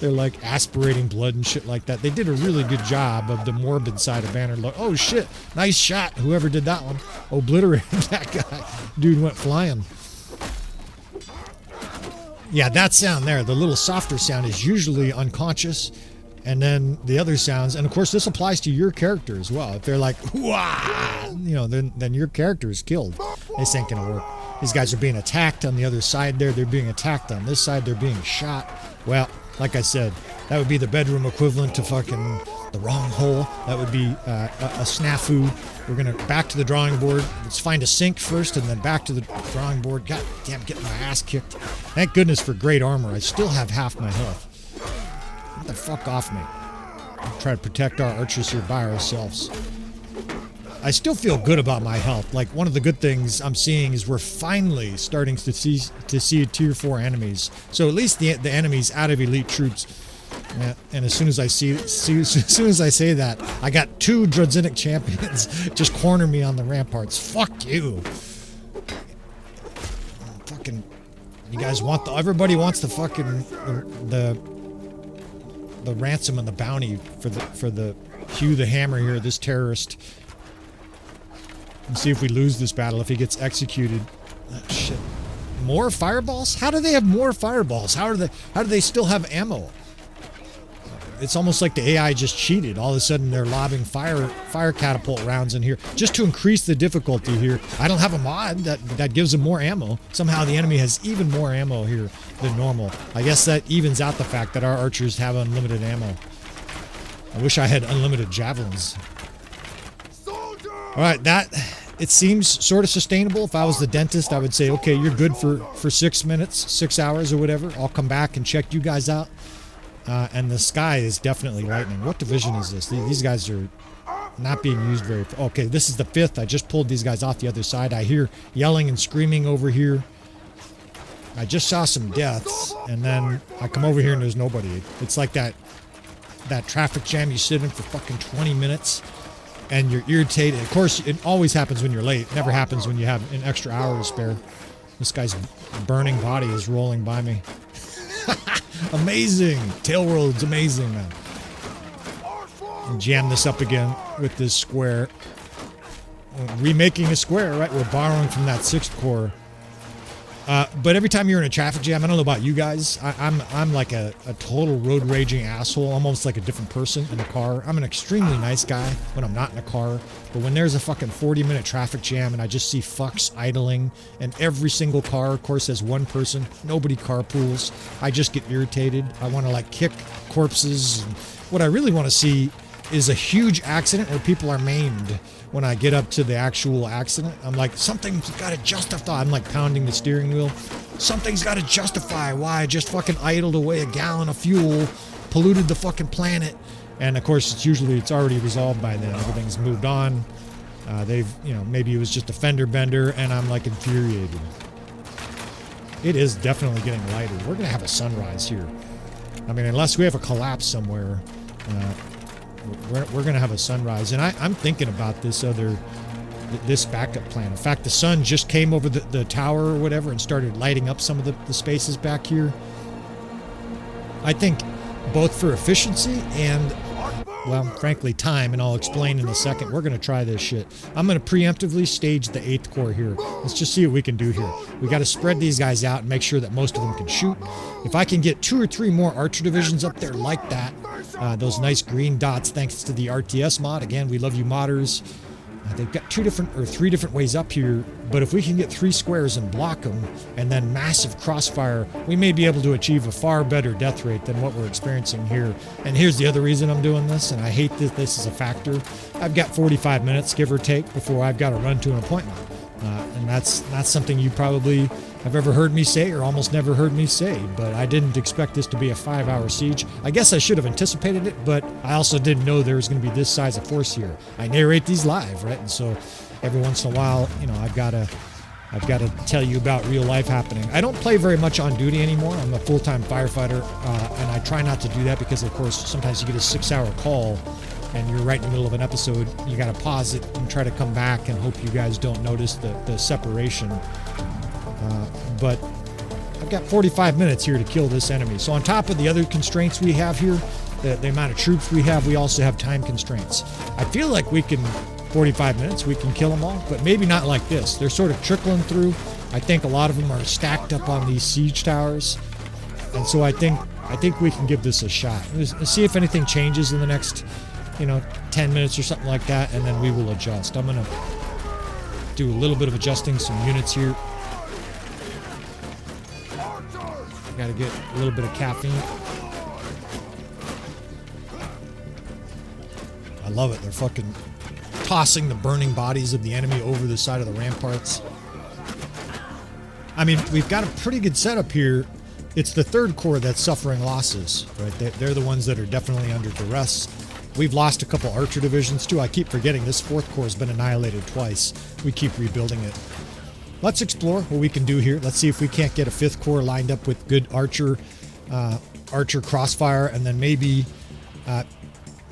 they're like aspirating blood and shit like that. They did a really good job of the morbid side of Bannerlord. Oh shit! Nice shot. Whoever did that one obliterated that guy. Dude went flying. Yeah, that sound there, the little softer sound, is usually unconscious. And then the other sounds, and of course this applies to your character as well. If they're like, wah, you know, then your character is killed. This ain't gonna work. These guys are being attacked on the other side there. They're being attacked on this side. They're being shot. Well, like I said, that would be the bedroom equivalent to fucking the wrong hole. That would be a snafu. We're gonna back to the drawing board. Let's find a sink first and then back to the drawing board. God damn, getting my ass kicked. Thank goodness for great armor. I still have half my health. Get the fuck off me. I'll try to protect our archers here by ourselves. I still feel good about my health. Like, one of the good things I'm seeing is we're finally starting to see tier 4 enemies. So at least the enemies out of elite troops. Yeah, and as soon as I say that, I got 2 Dradzinic champions just corner me on the ramparts. Fuck you. Fucking, you guys want everybody wants the fucking the ransom and the bounty for the Hugh the Hammer here, this terrorist. And see if we lose this battle, if he gets executed. Oh, shit. More fireballs? How do they have more fireballs? How do they still have ammo? It's almost like the AI just cheated. All of a sudden they're lobbing fire catapult rounds in here just to increase the difficulty here. I don't have a mod that gives them more ammo. Somehow the enemy has even more ammo here than normal. I guess that evens out the fact that our archers have unlimited ammo. I wish I had unlimited javelins. Alright, it seems sort of sustainable. If I was the dentist, I would say, okay, you're good for 6 minutes, 6 hours or whatever. I'll come back and check you guys out. And the sky is definitely lightning. What division is this? These guys are not being used very... Okay, this is the 5th. I just pulled these guys off the other side. I hear yelling and screaming over here. I just saw some deaths, and then I come over here and there's nobody. It's like that traffic jam you sit in for fucking 20 minutes, and you're irritated. Of course, it always happens when you're late. It never happens when you have an extra hour to spare. This guy's burning body is rolling by me. Amazing! Tailworld's amazing, man. And jam this up again with this square. Remaking a square, right? We're borrowing from that 6th Corps. But every time you're in a traffic jam, I don't know about you guys, I'm like a total road raging asshole, almost like a different person in a car. I'm an extremely nice guy when I'm not in a car, but when there's a fucking 40-minute traffic jam and I just see fucks idling, and every single car, of course, has one person, nobody carpools, I just get irritated. I want to like kick corpses. And what I really want to see is a huge accident where people are maimed. When I get up to the actual accident, I'm like, something's got to justify. I'm like pounding the steering wheel. Something's got to justify why I just fucking idled away a gallon of fuel, polluted the fucking planet. And of course, it's already resolved by then. Everything's moved on. Maybe it was just a fender bender, and I'm like infuriated. It is definitely getting lighter. We're going to have a sunrise here. I mean, unless we have a collapse somewhere, we're going to have a sunrise. And I'm thinking about this backup plan. In fact, the sun just came over the tower or whatever and started lighting up some of the spaces back here. I think both for efficiency and, well, frankly, time, and I'll explain in a second, we're going to try this shit. I'm going to preemptively stage the 8th Corps here. Let's just see what we can do here. We got to spread these guys out and make sure that most of them can shoot. If I can get 2 or 3 more archer divisions up there like that, those nice green dots, thanks to the RTS mod. Again, we love you modders. They've got 3 different ways up here, but if we can get 3 squares and block them, and then massive crossfire, we may be able to achieve a far better death rate than what we're experiencing here. And here's the other reason I'm doing this, and I hate that this is a factor. I've got 45 minutes, give or take, before I've got to run to an appointment. And that's not something you probably have ever heard me say or almost never heard me say, but I didn't expect this to be a 5-hour siege. I guess I should have anticipated it, but I also didn't know there was going to be this size of force here. I narrate these live, right? And so every once in a while, you know, I've got to tell you about real life happening. I don't play very much on duty anymore. I'm a full-time firefighter, and I try not to do that because, of course, sometimes you get a 6-hour call and you're right in the middle of an episode. You got to pause it and try to come back and hope you guys don't notice the separation. But I've got 45 minutes here to kill this enemy. So on top of the other constraints we have here, the amount of troops we have also have time constraints. I feel like 45 minutes, we can kill them all, but maybe not like this. They're sort of trickling through. I think a lot of them are stacked up on these siege towers. And so I think we can give this a shot. Let's see if anything changes in the next, 10 minutes or something like that, and then we will adjust. I'm going to do a little bit of adjusting some units here. Got to get a little bit of caffeine. I love it. They're fucking tossing the burning bodies of the enemy over the side of the ramparts. I mean, we've got a pretty good setup here. It's the 3rd Corps that's suffering losses, right? They're the ones that are definitely under duress. We've lost a couple archer divisions too. I keep forgetting this 4th Corps has been annihilated twice. We keep rebuilding it. Let's explore what we can do here. Let's see if we can't get a 5th Corps lined up with good archer crossfire, and then maybe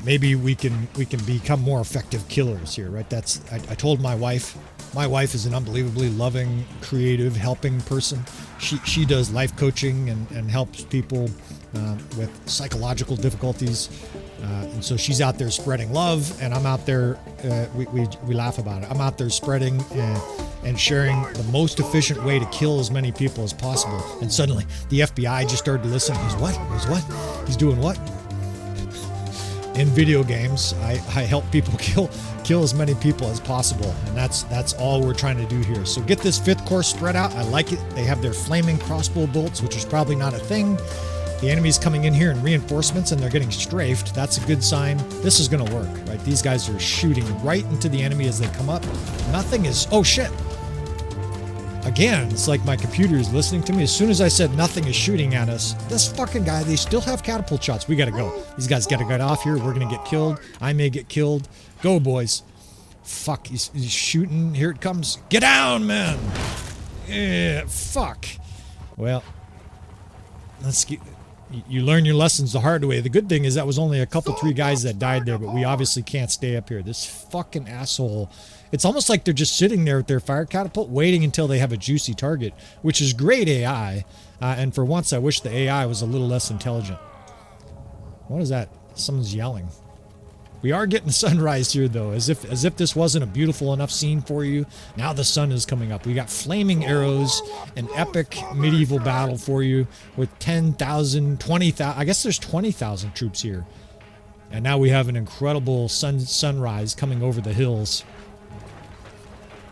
we can become more effective killers here, right? I told my wife. My wife is an unbelievably loving, creative, helping person. She does life coaching and helps people with psychological difficulties. And so she's out there spreading love, and I'm out there, we laugh about it. I'm out there spreading and sharing the most efficient way to kill as many people as possible. And suddenly the FBI just started to listen. He's what? He's doing what? In video games, I help people kill as many people as possible, and that's all we're trying to do here. So get this 5th Corps spread out. I like it. They have their flaming crossbow bolts, which is probably not a thing. The enemy's coming in here in reinforcements, and they're getting strafed. That's a good sign. This is going to work, right? These guys are shooting right into the enemy as they come up. Nothing is... Oh, shit. Again, it's like my computer is listening to me. As soon as I said nothing is shooting at us, this fucking guy, they still have catapult shots. We got to go. These guys got to get off here. We're going to get killed. I may get killed. Go, boys. Fuck, he's shooting. Here it comes. Get down, man. Yeah, fuck. Well, let's get... You learn your lessons the hard way. The good thing is that was only a couple, 3 guys that died there, but we obviously can't stay up here. This fucking asshole. It's almost like they're just sitting there with their fire catapult waiting until they have a juicy target, which is great AI. And for once, I wish the AI was a little less intelligent. What is that? Someone's yelling. We are getting sunrise here, though, as if this wasn't a beautiful enough scene for you. Now the sun is coming up. We got flaming arrows, an epic medieval battle for you with 10,000, 20,000. I guess there's 20,000 troops here. And now we have an incredible sunrise coming over the hills.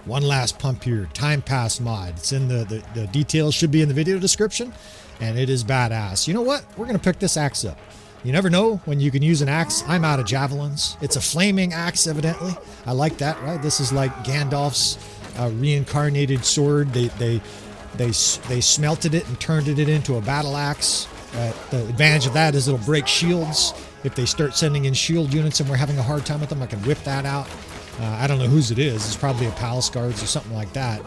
One last pump here. Time Pass mod. It's in the details should be in the video description, and it is badass. You know what? We're going to pick this axe up. You never know when you can use an axe. I'm out of javelins. It's a flaming axe, evidently. I like that, right? This is like Gandalf's reincarnated sword. They smelted it and turned it into a battle axe. The advantage of that is it'll break shields. If they start sending in shield units and we're having a hard time with them, I can whip that out. I don't know whose it is. It's probably a Palace Guards or something like that.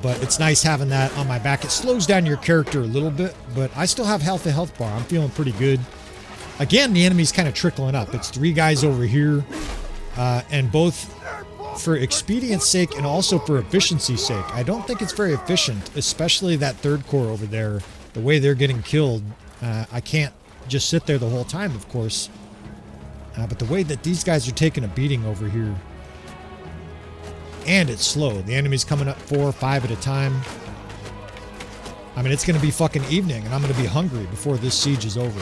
But it's nice having that on my back. It slows down your character a little bit, but I still have health bar. I'm feeling pretty good. Again, the enemy's kind of trickling up. It's 3 guys over here, and both for expedience sake and also for efficiency's sake. I don't think it's very efficient, especially that 3rd corps over there. The way they're getting killed, I can't just sit there the whole time, of course. But the way that these guys are taking a beating over here, and it's slow. The enemy's coming up 4 or 5 at a time. I mean, it's going to be fucking evening, and I'm going to be hungry before this siege is over.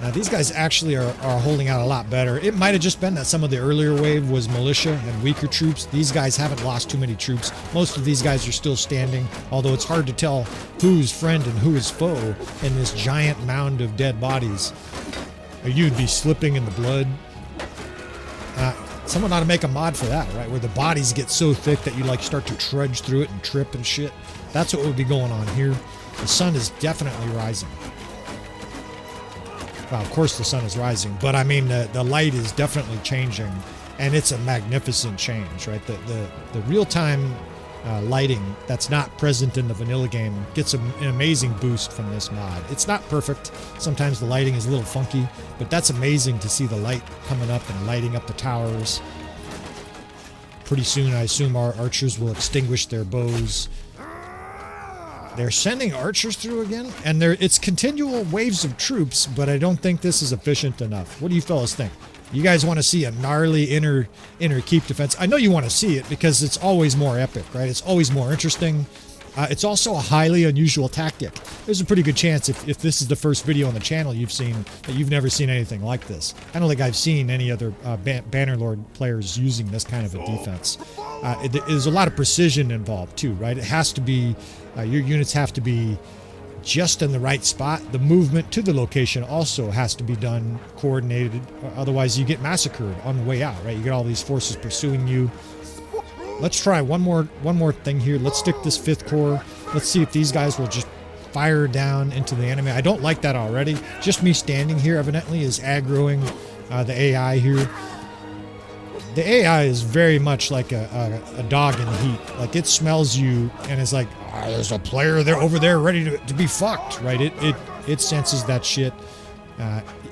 Now, these guys actually are holding out a lot better. It might have just been that some of the earlier wave was militia and weaker troops. These guys haven't lost too many troops. Most of these guys are still standing, although it's hard to tell who's friend and who is foe in this giant mound of dead bodies. You'd be slipping in the blood. Someone ought to make a mod for that, right? Where the bodies get so thick that you like start to trudge through it and trip and shit. That's what would be going on here. The sun is definitely rising. Well, of course the sun is rising, but I mean the light is definitely changing, and it's a magnificent change, right? The real-time lighting that's not present in the vanilla game gets an amazing boost from this mod. It's not perfect. Sometimes the lighting is a little funky, but that's amazing to see the light coming up and lighting up the towers. Pretty soon, I assume our archers will extinguish their bows. They're sending archers through again, and it's continual waves of troops, but I don't think this is efficient enough. What do you fellas think? You guys want to see a gnarly inner keep defense? I know you want to see it because it's always more epic, right? It's always more interesting. It's also a highly unusual tactic. There's a pretty good chance if this is the first video on the channel you've seen that you've never seen anything like this. I don't think I've seen any other Bannerlord players using this kind of a defense. There's a lot of precision involved too, right? It has to be, your units have to be just in the right spot. The movement to the location also has to be done coordinated, otherwise you get massacred on the way out, right? You get all these forces pursuing you. Let's try one more thing here. Let's stick this 5th Corps. Let's see if these guys will just fire down into the enemy. I don't like that already. Just me standing here evidently is aggroing the AI here. The AI is very much like a dog in the heat. Like, it smells you and is like, oh, there's a player there over there ready to be fucked, right? It senses that shit.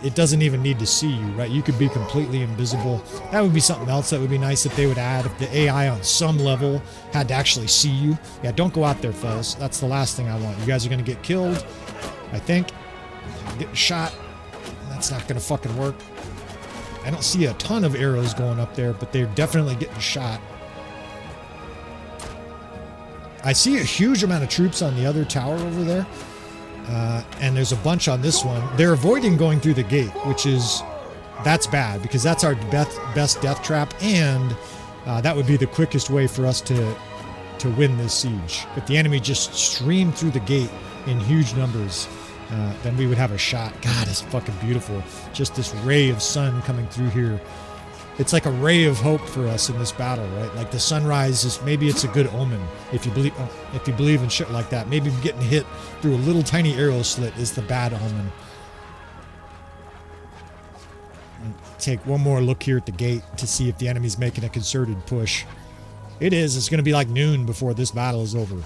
It doesn't even need to see you, right? You could be completely invisible. That would be something else that would be nice if they would add. If the AI on some level had to actually see you. Yeah, don't go out there, fellas. That's the last thing I want. You guys are going to get killed, I think. Getting shot. That's not going to fucking work. I don't see a ton of arrows going up there, but they're definitely getting shot. I see a huge amount of troops on the other tower over there. And there's a bunch on this one. They're avoiding going through the gate, that's bad because that's our best death trap, and that would be the quickest way for us to win this siege. If the enemy just streamed through the gate in huge numbers, then we would have a shot. God, it's fucking beautiful. Just this ray of sun coming through here. It's like a ray of hope for us in this battle, right? Like the sunrise is, maybe it's a good omen if you believe in shit like that. Maybe getting hit through a little tiny arrow slit is the bad omen. And take one more look here at the gate to see if the enemy's making a concerted push. It is. It's going to be like noon before this battle is over.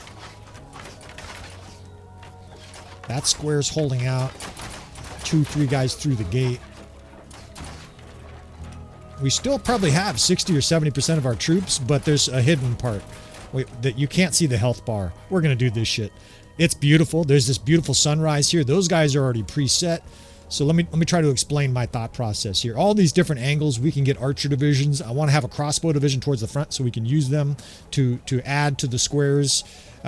That square's holding out. 2-3 guys through the gate. We still probably have 60 or 70% of our troops, but there's a hidden part that you can't see the health bar. We're going to do this shit. It's beautiful. There's this beautiful sunrise here. Those guys are already preset. So let me try to explain my thought process here. All these different angles, we can get archer divisions. I want to have a crossbow division towards the front so we can use them to add to the squares.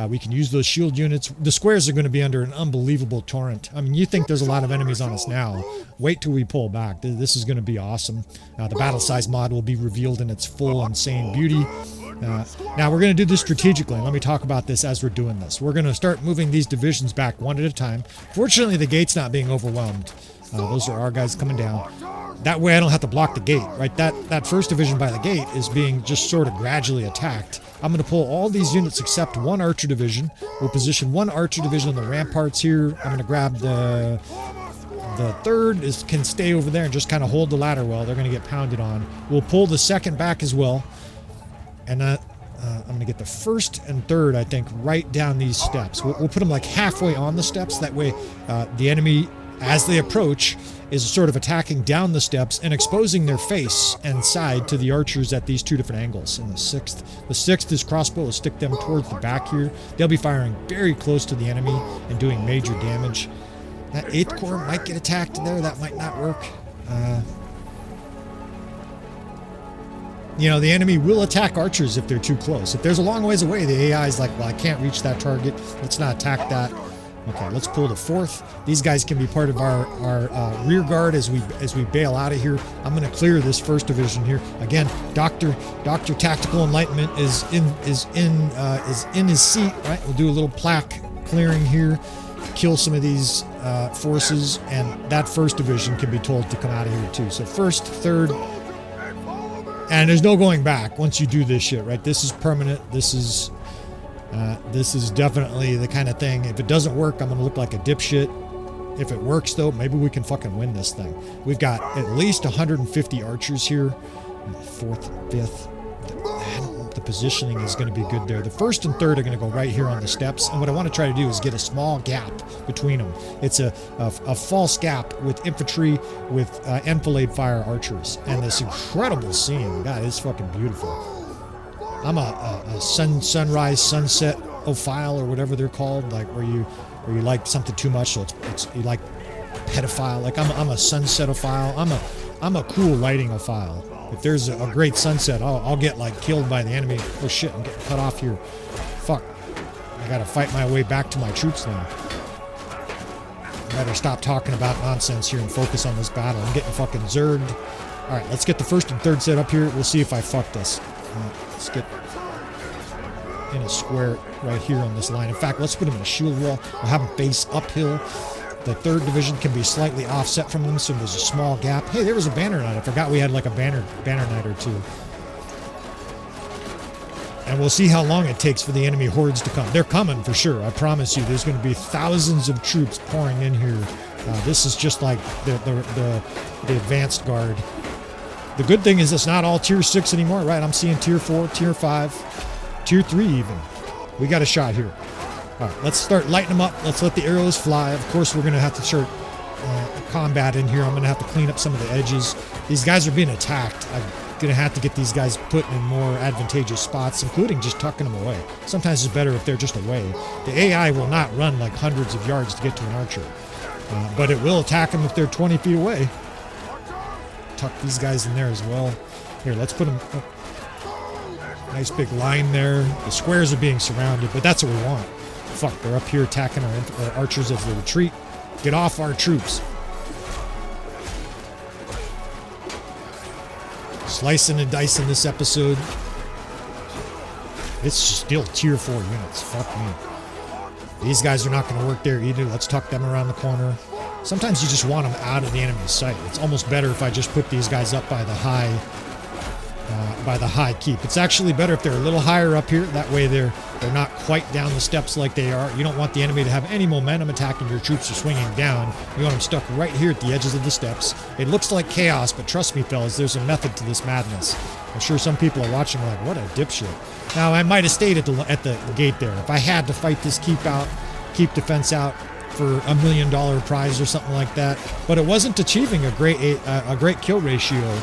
We can use those shield units. The squares are going to be under an unbelievable torrent. I mean, you think there's a lot of enemies on us now. Wait till we pull back. This is going to be awesome. The battle size mod will be revealed in its full insane beauty. Now, we're going to do this strategically. Let me talk about this as we're doing this. We're going to start moving these divisions back one at a time. Fortunately, the gate's not being overwhelmed. Those are our guys coming down. That way I don't have to block the gate, right? That first division by the gate is being just sort of gradually attacked. I'm going to pull all these units except one archer division. We'll position one archer division on the ramparts here. I'm going to grab the third can stay over there and just kind of hold the ladder well. They're going to get pounded on. We'll pull the second back as well. And I'm going to get the first and third, I think, right down these steps. We'll put them like halfway on the steps. That way the enemy, as they approach, is sort of attacking down the steps and exposing their face and side to the archers at these two different angles. And the sixth is crossbow. We'll stick them towards the back here. They'll be firing very close to the enemy and doing major damage. That 8th Corps might get attacked there. That might not work. You know, the enemy will attack archers if they're too close. If there's a long ways away, the AI is like, well, I can't reach that target. Let's not attack that. Okay, let's pull the 4th. These guys can be part of our rear guard as we bail out of here. I'm going to clear this 1st division here. Again, Dr. Tactical Enlightenment is in his seat. Right, we'll do a little plaque clearing here, kill some of these forces, and that 1st division can be told to come out of here too. So 1st, 3rd. And there's no going back once you do this shit, right? This is permanent. This is definitely the kind of thing. If it doesn't work, I'm going to look like a dipshit. If it works, though, maybe we can fucking win this thing. We've got at least 150 archers here. 4th, 5th. The positioning is going to be good there. The 1st and 3rd are going to go right here on the steps. And what I want to try to do is get a small gap between them. It's a false gap with infantry, with enfilade fire archers. And this incredible scene. God, it's fucking beautiful. I'm a sunrise, sunset ophile or whatever they're called. Like where you like something too much. So it's you like pedophile. Like I'm a sunset ophile. I'm a cool lighting ophile. If there's a great sunset, I'll get like killed by the enemy. Oh shit, I'm getting cut off here. Fuck. I gotta fight my way back to my troops now. I better stop talking about nonsense here and focus on this battle. I'm getting fucking zerged. Alright, let's get the 1st and 3rd set up here. We'll see if I fuck this. Let's get in a square right here on this line. In fact, let's put them in a shield wall. We'll have them face uphill. The 3rd division can be slightly offset from them, so there's a small gap. Hey, there was a banner knight. I forgot we had like a banner knight or two. And we'll see how long it takes for the enemy hordes to come. They're coming for sure. I promise you. There's going to be thousands of troops pouring in here. This is just like the advanced guard. The good thing is it's not all tier 6 anymore, right? I'm seeing tier 4, tier 5, tier 3 even. We got a shot here. All right, let's start lighting them up. Let's let the arrows fly. Of course, we're going to have to start combat in here. I'm going to have to clean up some of the edges. These guys are being attacked. I'm going to have to get these guys put in more advantageous spots, including just tucking them away. Sometimes it's better if they're just away. The AI will not run like hundreds of yards to get to an archer, but it will attack them if they're 20 feet away. Tuck these guys in there as well. Here, let's put them... Nice big line there. The squares are being surrounded, but that's what we want. Fuck, they're up here attacking our archers as they retreat. Get off our troops. Slicing and dicing this episode. It's still tier 4 units. Fuck me. These guys are not going to work there either. Let's tuck them around the corner. Sometimes you just want them out of the enemy's sight. It's almost better if I just put these guys up by the high keep. It's actually better if they're a little higher up here. That way they're not quite down the steps like they are. You don't want the enemy to have any momentum attacking your troops or swinging down. You want them stuck right here at the edges of the steps. It looks like chaos, but trust me, fellas, there's a method to this madness. I'm sure some people are watching like, what a dipshit. Now, I might have stayed at the gate there. If I had to fight this keep defense out for $1 million prize or something like that, but it wasn't achieving a great kill ratio.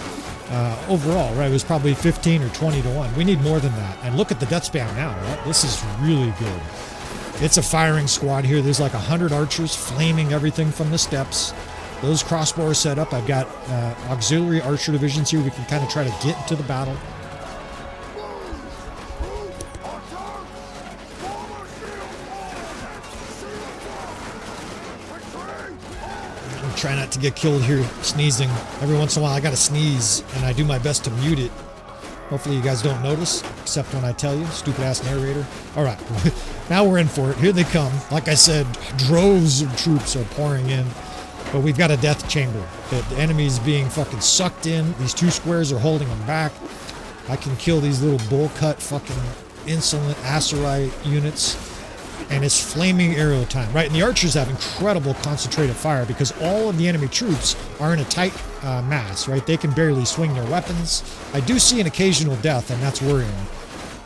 Overall, right? It was probably 15 or 20 to 1. We need more than that. And look at the death spam now, right? This is really good. It's a firing squad here. There's like 100 archers flaming everything from the steps. Those crossbows set up. I've got auxiliary archer divisions here. We can kind of try to get into the battle. Try not to get killed here sneezing. Every once in a while I gotta sneeze and I do my best to mute it. Hopefully you guys don't notice, except when I tell you. Stupid ass narrator. Alright, now we're in for it. Here they come. Like I said, droves of troops are pouring in. But we've got a death chamber. The enemy's being fucking sucked in. These two squares are holding them back. I can kill these little bull cut fucking insolent Aserai units. And it's flaming arrow time, right? And the archers have incredible concentrated fire because all of the enemy troops are in a tight mass, right? They can barely swing their weapons. I do see an occasional death, and that's worrying.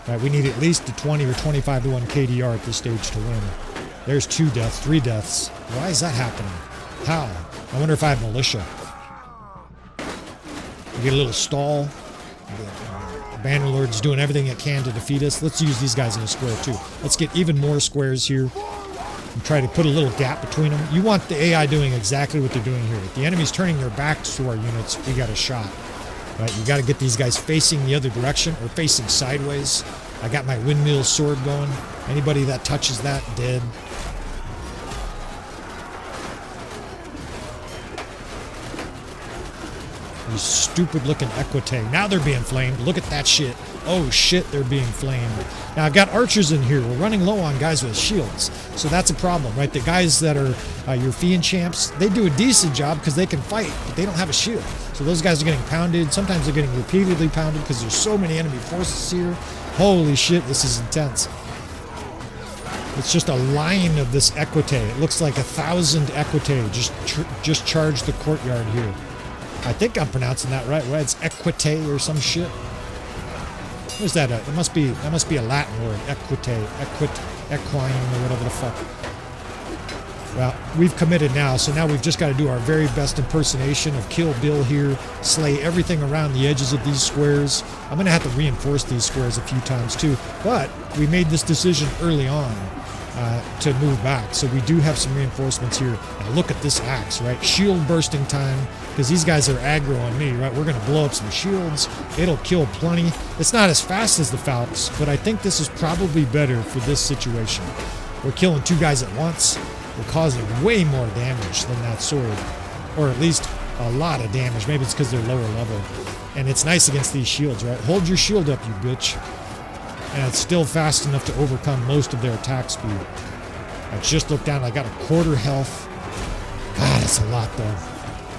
Right, we need at least a 20 or 25 to 1 KDR at this stage to win. There's 2 deaths, 3 deaths. Why is that happening? How? I wonder if I have militia. We get a little stall. The Bannerlord's doing everything it can to defeat us. Let's use these guys in a square too. Let's get even more squares here and try to put a little gap between them. You want the AI doing exactly what they're doing here. If the enemy's turning their backs to our units, we got a shot. Right? You got to get these guys facing the other direction or facing sideways. I got my windmill sword going. Anybody that touches that, dead. These stupid looking equite. Now they're being flamed. Look at that shit. Oh shit, they're being flamed. Now I've got archers in here. We're running low on guys with shields. So that's a problem, right? The guys that are your Fian Champs, they do a decent job because they can fight, but they don't have a shield. So those guys are getting pounded. Sometimes they're getting repeatedly pounded because there's so many enemy forces here. Holy shit, this is intense. It's just a line of this equite. It looks like 1,000 equite just charged the courtyard here. I think I'm pronouncing that right. It's equite or some shit. What is that? That must be a Latin word. Equite, equine, or whatever the fuck. Well, we've committed now, so now we've just got to do our very best impersonation of Kill Bill here, slay everything around the edges of these squares. I'm going to have to reinforce these squares a few times too, but we made this decision early on to move back, so we do have some reinforcements here. Now look at this axe, right? Shield bursting time, because these guys are aggro on me, right? We're going to blow up some shields. It'll kill plenty. It's not as fast as the Falcons, but I think this is probably better for this situation. We're killing 2 guys at once. We're causing way more damage than that sword, or at least a lot of damage. Maybe it's because they're lower level. And it's nice against these shields, right? Hold your shield up, you bitch. And it's still fast enough to overcome most of their attack speed. I just looked down, I got a quarter health. God, that's a lot though.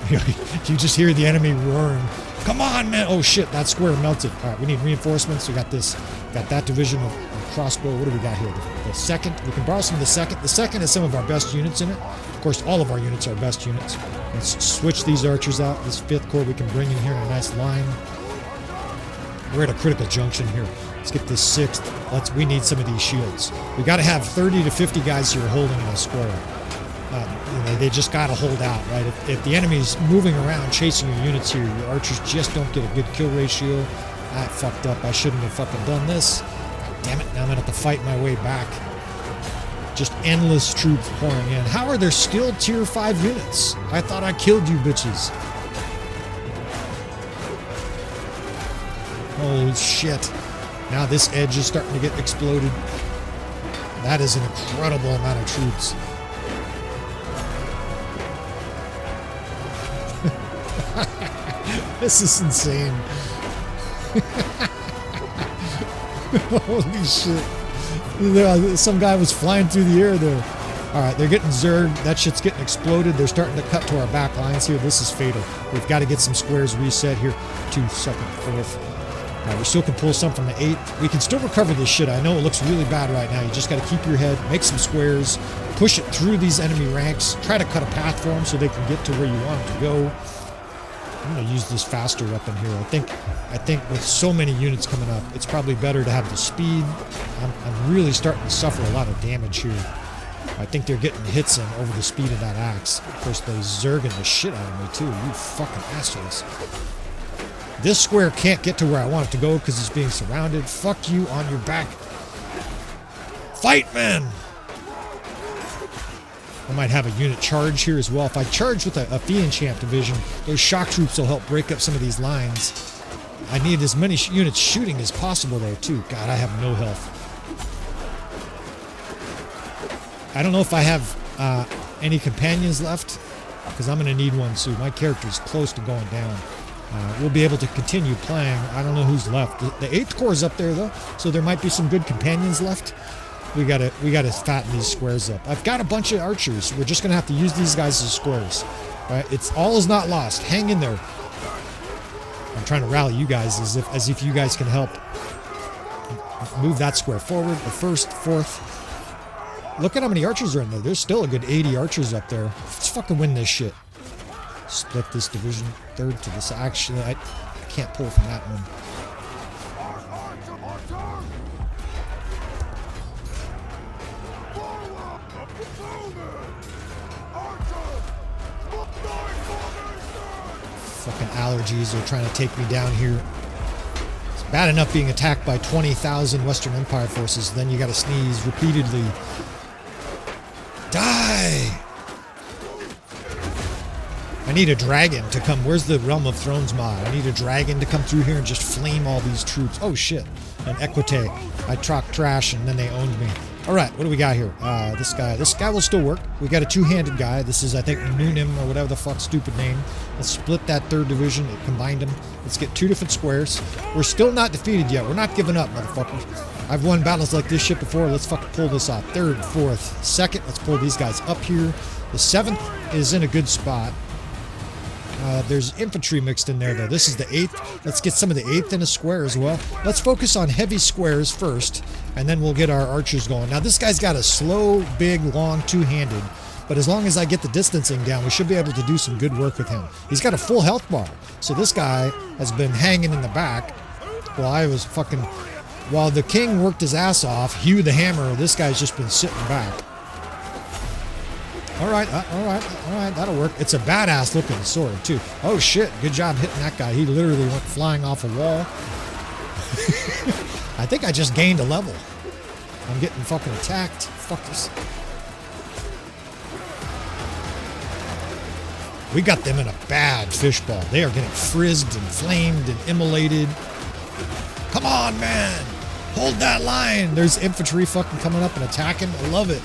You just hear the enemy roaring. Come on, man! Oh shit, that square melted. Alright, we need reinforcements. We got this, got that division of crossbow. What do we got here? The second. We can borrow some of the second. The second is some of our best units in it. Of course, all of our units are best units. Let's switch these archers out. This 5th corps we can bring in here in a nice line. We're at a critical junction here. Let's get this 6th. We need some of these shields. We got to have 30 to 50 guys here holding in a square. They just got to hold out, right? If the enemy's moving around chasing your units here, your archers just don't get a good kill ratio. I fucked up. I shouldn't have fucking done this. God damn it. Now I'm going to have to fight my way back. Just endless troops pouring in. How are there still tier 5 units? I thought I killed you bitches. Holy shit. Now this edge is starting to get exploded. That is an incredible amount of troops. This is insane. Holy shit. Some guy was flying through the air there. Alright, they're getting zerged. That shit's getting exploded. They're starting to cut to our back lines here. This is fatal. We've got to get some squares reset here. 2, 2nd, 4th. We still can pull some from the 8th. We can still recover this shit. I know it looks really bad right now. You just got to keep your head, make some squares, push it through these enemy ranks, try to cut a path for them so they can get to where you want them to go. I'm going to use this faster weapon here. I think with so many units coming up, it's probably better to have the speed. I'm really starting to suffer a lot of damage here. I think they're getting hits in over the speed of that axe. Of course, they're zerging the shit out of me too. You fucking assholes. This square can't get to where I want it to go because it's being surrounded. Fuck you on your back. Fight, man! I might have a unit charge here as well. If I charge with a Fian Champ division, those shock troops will help break up some of these lines. I need as many units shooting as possible there too. God, I have no health. I don't know if I have any companions left because I'm going to need one soon. My character's close to going down. We'll be able to continue playing. I don't know who's left. The 8th Corps is up there though, so there might be some good companions left. We gotta fatten these squares up. I've got a bunch of archers. We're just gonna have to use these guys as squares. Right? It's all is not lost. Hang in there. I'm trying to rally you guys as if you guys can help move that square forward. The 1st, 4th. Look at how many archers are in there. There's still a good 80 archers up there. Let's fucking win this shit. Split this division 3rd to this. Actually, I can't pull from that one. Fucking allergies are trying to take me down here. It's bad enough being attacked by 20,000 Western Empire forces. Then you gotta sneeze repeatedly. Die! I need a dragon to come. Where's the Realm of Thrones mod? I need a dragon to come through here and just flame all these troops. Oh shit. An Equite. I talked trash and then they owned me. Alright, what do we got here? This guy will still work. We got a two-handed guy. This is, I think, Nunim or whatever the fuck stupid name. Let's split that third division. It combined them. Let's get two different squares. We're still not defeated yet. We're not giving up, motherfuckers. I've won battles like this shit before. Let's fucking pull this off. Third, fourth, second. Let's pull these guys up here. The seventh is in a good spot. There's infantry mixed in there, though. This is the 8th. Let's get some of the 8th in a square as well. Let's focus on heavy squares first, and then we'll get our archers going. Now, this guy's got a slow, big, long two-handed, but as long as I get the distancing down, we should be able to do some good work with him. He's got a full health bar, so this guy has been hanging in the back while I was fucking... While the king worked his ass off, Hugh the Hammer, this guy's just been sitting back. All right, that'll work. It's a badass looking sword, too. Oh, shit, good job hitting that guy. He literally went flying off a wall. I think I just gained a level. I'm getting fucking attacked. Fuck this. We got them in a bad fishbowl. They are getting frizzed and flamed and immolated. Come on, man. Hold that line. There's infantry fucking coming up and attacking. I love it.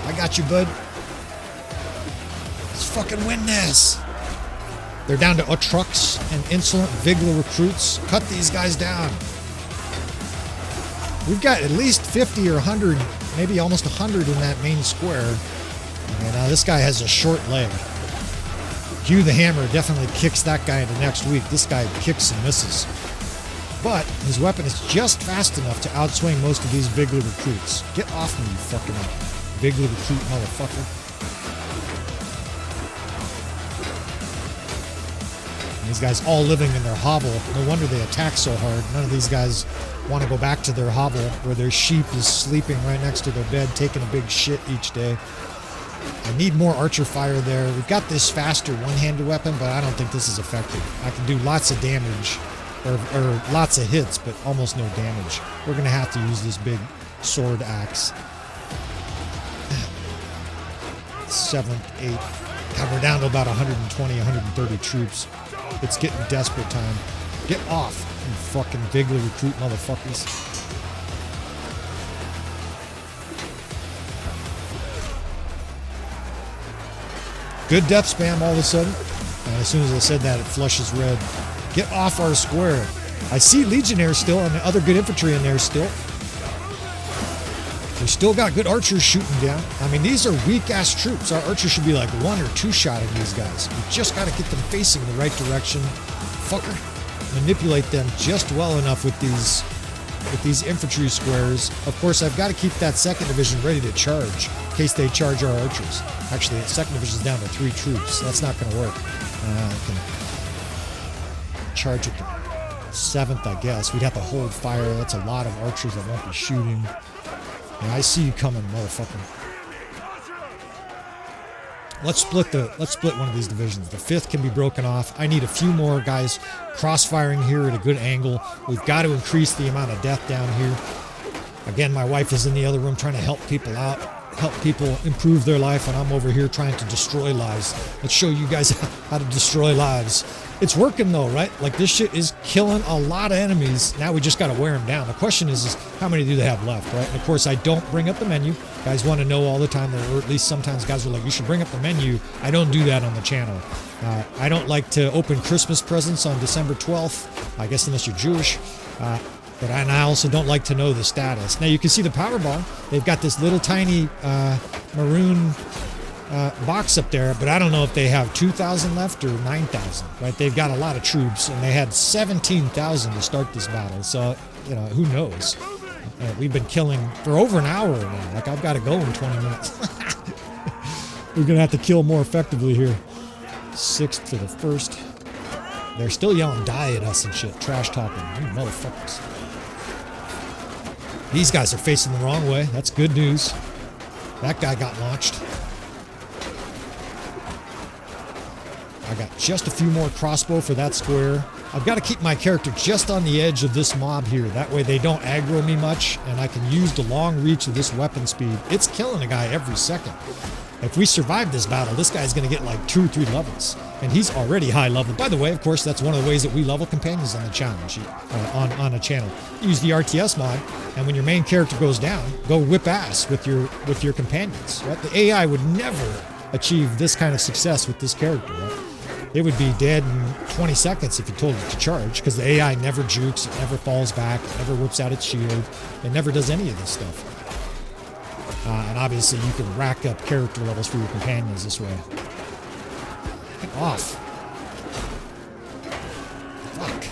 I got you, bud. Let's fucking win this. They're down to Utrucks and insolent Vigla recruits. Cut these guys down. We've got at least 50 or 100, maybe almost 100 in that main square. And this guy has a short leg. Hugh the Hammer definitely kicks that guy into next week. This guy kicks and misses. But his weapon is just fast enough to outswing most of these Vigla recruits. Get off me, you fucking Vigla recruit motherfucker. These guys all living in their hovel. No wonder they attack so hard. None of these guys want to go back to their hovel where their sheep is sleeping right next to their bed, taking a big shit each day. I need more archer fire there. We've got this faster one-handed weapon, but I don't think this is effective. I can do lots of damage, or lots of hits, but almost no damage. We're going to have to use this big sword axe. 7th, 8th. God, we're down to about 120, 130 troops. It's getting desperate time. Get off, you fucking Vigla recruit motherfuckers. Good death spam all of a sudden. And as soon as I said that, it flushes red. Get off our square. I see Legionnaires still and other good infantry in there still. We still got good archers shooting down. I mean, these are weak-ass troops. Our archers should be like 1 or 2 shotting these guys. We just got to get them facing the right direction. Fucker. Manipulate them just well enough with these infantry squares. Of course, I've got to keep that 2nd division ready to charge in case they charge our archers. Actually, the 2nd division is down to 3 troops. That's not going to work. I can charge at the 7th, I guess. We'd have to hold fire. That's a lot of archers that won't be shooting. Yeah, I see you coming, motherfucker. Let's split one of these divisions. The 5th can be broken off. I need a few more guys cross-firing here at a good angle. We've got to increase the amount of death down here. Again, my wife is in the other room trying to help people out, help people improve their life, and I'm over here trying to destroy lives. Let's show you guys how to destroy lives. It's working though, right? Like, this shit is killing a lot of enemies. Now we just got to wear them down. The question is how many do they have left, right? And of course, I don't bring up the menu. Guys want to know all the time, or at least sometimes guys are like, you should bring up the menu. I don't do that on the channel. I don't like to open Christmas presents on December 12th, I guess unless you're Jewish. But I also don't like to know the status. Now you can see the power bar. They've got this little tiny maroon box up there, but I don't know if they have 2,000 left or 9,000, right? They've got a lot of troops, and they had 17,000 to start this battle, so, you know, who knows? We've been killing for over an hour now. Like, I've got to go in 20 minutes. We're going to have to kill more effectively here. 6th for the 1st. They're still yelling die at us and shit. Trash talking. You motherfuckers. These guys are facing the wrong way. That's good news. That guy got launched. I got just a few more crossbow for that square. I've got to keep my character just on the edge of this mob here. That way they don't aggro me much, and I can use the long reach of this weapon speed. It's killing a guy every second. If we survive this battle, this guy's going to get like 2 or 3 levels. And he's already high level. By the way, of course, that's one of the ways that we level companions on the challenge, on a channel. Use the RTS mod, and when your main character goes down, go whip ass with your companions. Right? The AI would never achieve this kind of success with this character. Right? It would be dead in 20 seconds if you told it to charge, because the AI never jukes, it never falls back, it never whips out its shield, it never does any of this stuff. And obviously you can rack up character levels for your companions this way. Get off. Fuck.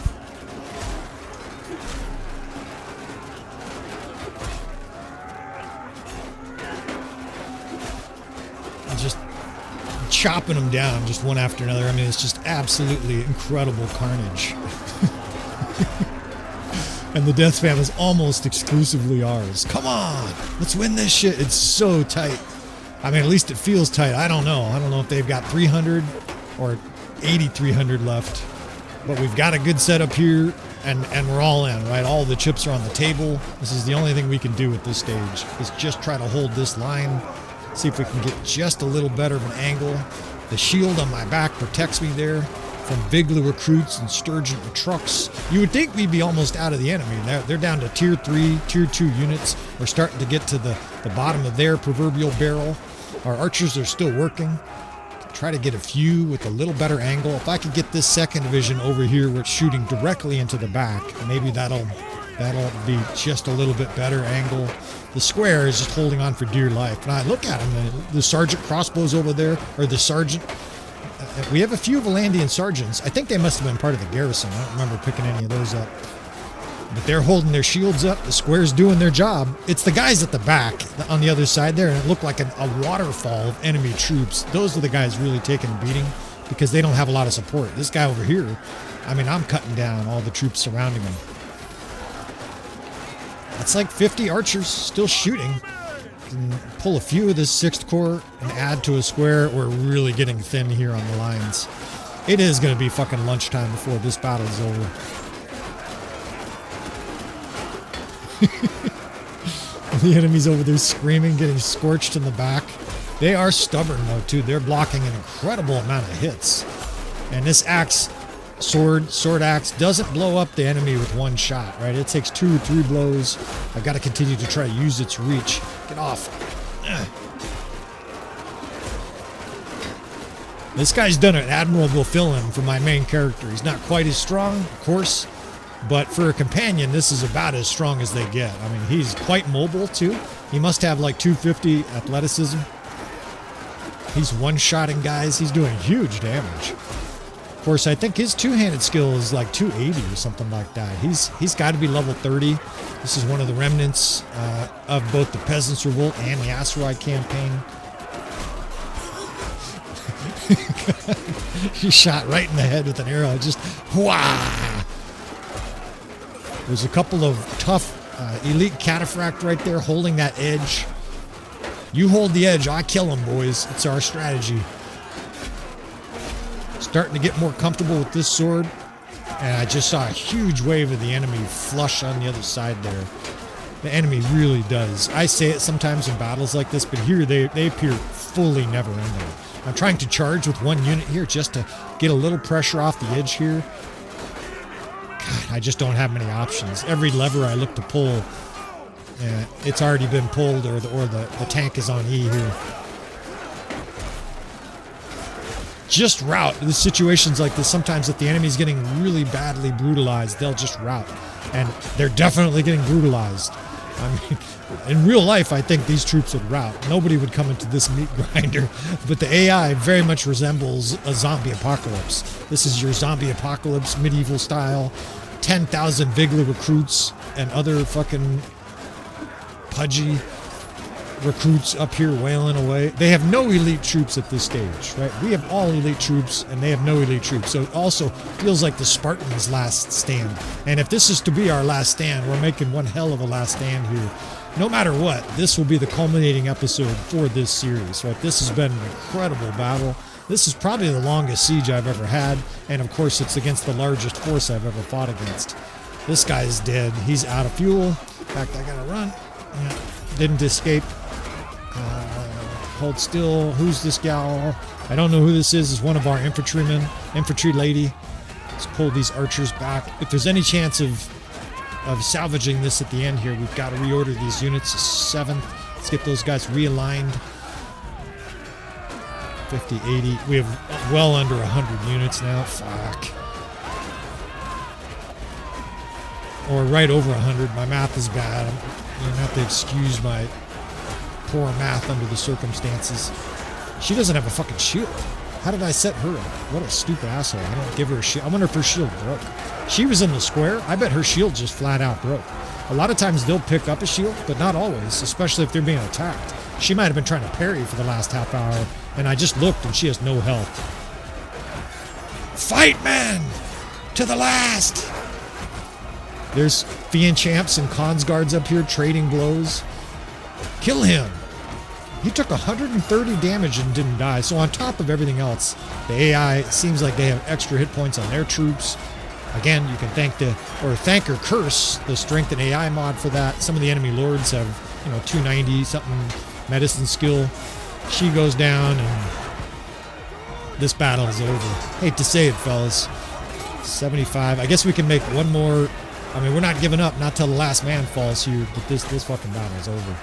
I'm just chopping them down just one after another. I mean, it's just absolutely incredible carnage. And the death spam is almost exclusively ours. Come on, let's win this shit. It's so tight. I mean, at least it feels tight. I don't know. I don't know if they've got 300 or 8,300 left. But we've got a good setup here, and we're all in, right? All the chips are on the table. This is the only thing we can do at this stage, is just try to hold this line. See if we can get just a little better of an angle. The shield on my back protects me there from Vigla recruits and Sturgeon trucks. You would think we'd be almost out of the enemy. They're down to tier 3, tier 2 units. We're starting to get to the bottom of their proverbial barrel. Our archers are still working. Try to get a few with a little better angle. If I could get this second division over here where it's shooting directly into the back, maybe that'll be just a little bit better angle. The square is just holding on for dear life. And I look at him, the sergeant crossbows over there, or the sergeant. We have a few Valandian sergeants. I think they must have been part of the garrison. I don't remember picking any of those up. But they're holding their shields up. The square's doing their job. It's the guys at the back on the other side there, and it looked like a waterfall of enemy troops. Those are the guys really taking a beating because they don't have a lot of support. This guy over here, I mean, I'm cutting down all the troops surrounding him. That's like 50 archers still shooting. Can pull a few of this 6th Corps and add to a square. We're really getting thin here on the lines. It is going to be fucking lunchtime before this battle is over. The enemy's over there screaming, getting scorched in the back. They are stubborn though too. They're blocking an incredible amount of hits. And this axe, sword axe, doesn't blow up the enemy with one shot, right? It takes 2 or 3 blows. I've got to continue to try to use its reach. Get off. This guy's done an admirable fill-in for my main character. He's not quite as strong, of course, but for a companion, this is about as strong as they get. I mean, he's quite mobile too. He must have like 250 athleticism. He's one-shotting guys. He's doing huge damage. Of course, I think his two-handed skill is like 280 or something like that. He's got to be level 30. This is one of the remnants of both the Peasants' Revolt and the Asteroid campaign. He shot right in the head with an arrow. Just whah! There's a couple of tough elite cataphract right there holding that edge. You hold the edge, I kill them, boys. It's our strategy. Starting to get more comfortable with this sword, and I just saw a huge wave of the enemy flush on the other side there. The enemy really does. I say it sometimes in battles like this, but here they appear fully never ending. I'm trying to charge with one unit here just to get a little pressure off the edge here. God, I just don't have many options. Every lever I look to pull, it's already been pulled, or the tank is on E here. Just rout. The situations like this, sometimes if the enemy's getting really badly brutalized, they'll just rout. And they're definitely getting brutalized. I mean, in real life, I think these troops would rout. Nobody would come into this meat grinder. But the AI very much resembles a zombie apocalypse. This is your zombie apocalypse, medieval style. 10,000 Vigla recruits and other fucking pudgy recruits up here wailing away. They have no elite troops at this stage, right? We have all elite troops, and they have no elite troops. So it also feels like the Spartans' last stand. And if this is to be our last stand, we're making one hell of a last stand here. No matter what, this will be the culminating episode for this series, right? This has been an incredible battle. This is probably the longest siege I've ever had, and of course it's against the largest force I've ever fought against. This guy is dead. He's out of fuel. In fact, I gotta run. Yeah, didn't escape. Hold still. Who's this gal? I don't know who this is. It's one of our infantrymen, infantry lady. Let's pull these archers back. If there's any chance of salvaging this at the end here, we've got to reorder these units. 7th. Let's get those guys realigned. 50, 80. We have well under 100 units now. Fuck. Or right over 100. My math is bad. You're gonna have to excuse my poor math under the circumstances. She doesn't have a fucking shield. How did I set her up? What a stupid asshole. I don't give her a shield. I wonder if her shield broke. She was in the square. I bet her shield just flat out broke. A lot of times they'll pick up a shield, but not always, especially if they're being attacked. She might have been trying to parry for the last half hour, and I just looked and she has no health. Fight, man! To the last! There's Fian Champs and Cons guards up here trading blows. Kill him! He took 130 damage and didn't die. So on top of everything else, the AI seems like they have extra hit points on their troops. Again, you can thank or curse the StrengthenAI mod for that. Some of the enemy lords have, 290 something medicine skill. She goes down and this battle is over. Hate to say it, fellas. 75. I guess we can make one more. I mean, we're not giving up, not till the last man falls here, but this fucking battle is over.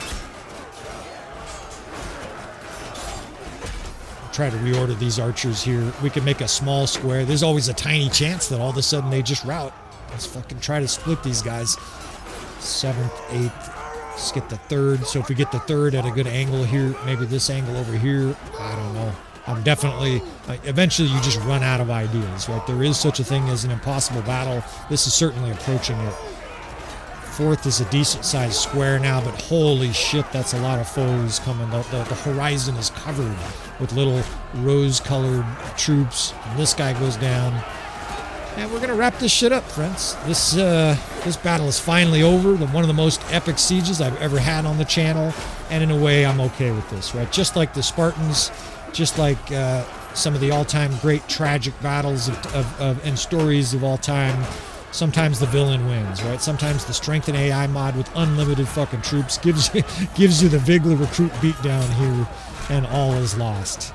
Try to reorder these archers here. We can make a small square. There's always a tiny chance that all of a sudden they just rout. Let's fucking try to split these guys. 7th, 8th. Let's get the 3rd. So if we get the 3rd at a good angle here, maybe this angle over here, I don't know. I'm definitely, eventually you just run out of ideas, right? There is such a thing as an impossible battle. This is certainly approaching it. 4th is a decent sized square now, but holy shit, that's a lot of foes coming. The horizon is covered with little rose-colored troops. And this guy goes down. And we're gonna wrap this shit up, friends. This battle is finally over. One of the most epic sieges I've ever had on the channel, and in a way, I'm okay with this, right? Just like the Spartans, just like some of the all-time great tragic battles and stories of all time. Sometimes the villain wins, right? Sometimes the StrengthenAI mod with unlimited fucking troops gives you the Vigla recruit beatdown here, and all is lost.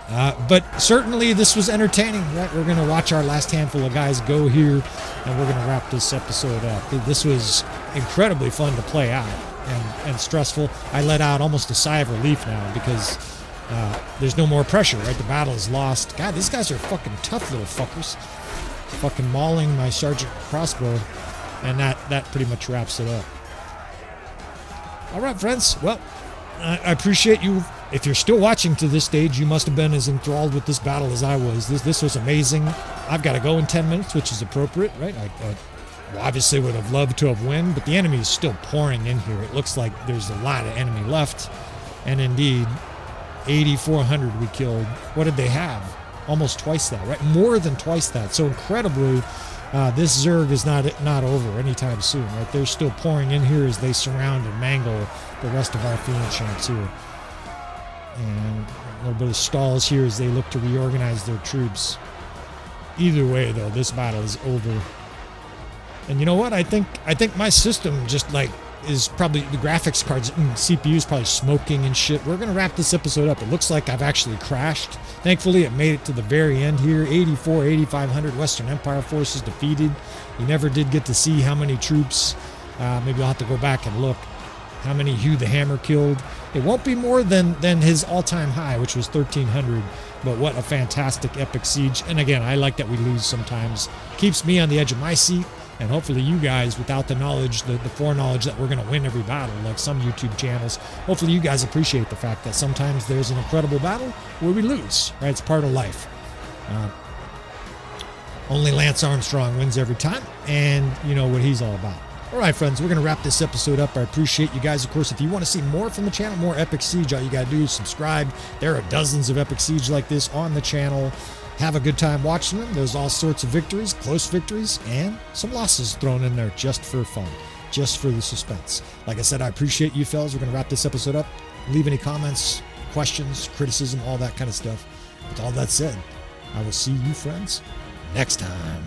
But certainly this was entertaining, right? We're going to watch our last handful of guys go here, and we're going to wrap this episode up. This was incredibly fun to play out and stressful. I let out almost a sigh of relief now because there's no more pressure, right? The battle is lost. God, these guys are fucking tough little fuckers. Fucking mauling my Sergeant Crossbow, and that pretty much wraps it up. All right, friends. Well, I appreciate you. If you're still watching to this stage, you must have been as enthralled with this battle as I was. This was amazing. I've got to go in 10 minutes, which is appropriate, right? I obviously would have loved to have won, but the enemy is still pouring in here. It looks like there's a lot of enemy left, and indeed, 8,400 we killed. What did they have? Almost twice that, right? More than twice that. So incredibly, this Zerg is not over anytime soon, right? They're still pouring in here as they surround and mangle the rest of our Fian Champs here. And a little bit of stalls here as they look to reorganize their troops. Either way, though, this battle is over. And you know what? I think my system just is probably the graphics cards and CPU is probably smoking and shit. We're gonna wrap this episode up. It looks like I've actually crashed. Thankfully, it made it to the very end here. 8,500 Western Empire forces defeated. You never did get to see how many troops. Maybe I'll have to go back and look how many Hugh the Hammer killed. It won't be more than his all-time high, which was 1,300. But what a fantastic epic siege. And again, I like that we lose sometimes. Keeps me on the edge of my seat. And hopefully you guys, without the knowledge, the foreknowledge that we're going to win every battle, like some YouTube channels, hopefully you guys appreciate the fact that sometimes there's an incredible battle where we lose, right? It's part of life. Only Lance Armstrong wins every time, and you know what he's all about. All right, friends, we're going to wrap this episode up. I appreciate you guys. Of course, if you want to see more from the channel, more Epic Siege, all you got to do is subscribe. There are dozens of Epic Siege like this on the channel. Have a good time watching them. There's all sorts of victories, close victories, and some losses thrown in there just for fun, just for the suspense. Like I said, I appreciate you fellas. We're going to wrap this episode up. Leave any comments, questions, criticism, all that kind of stuff. With all that said, I will see you friends next time.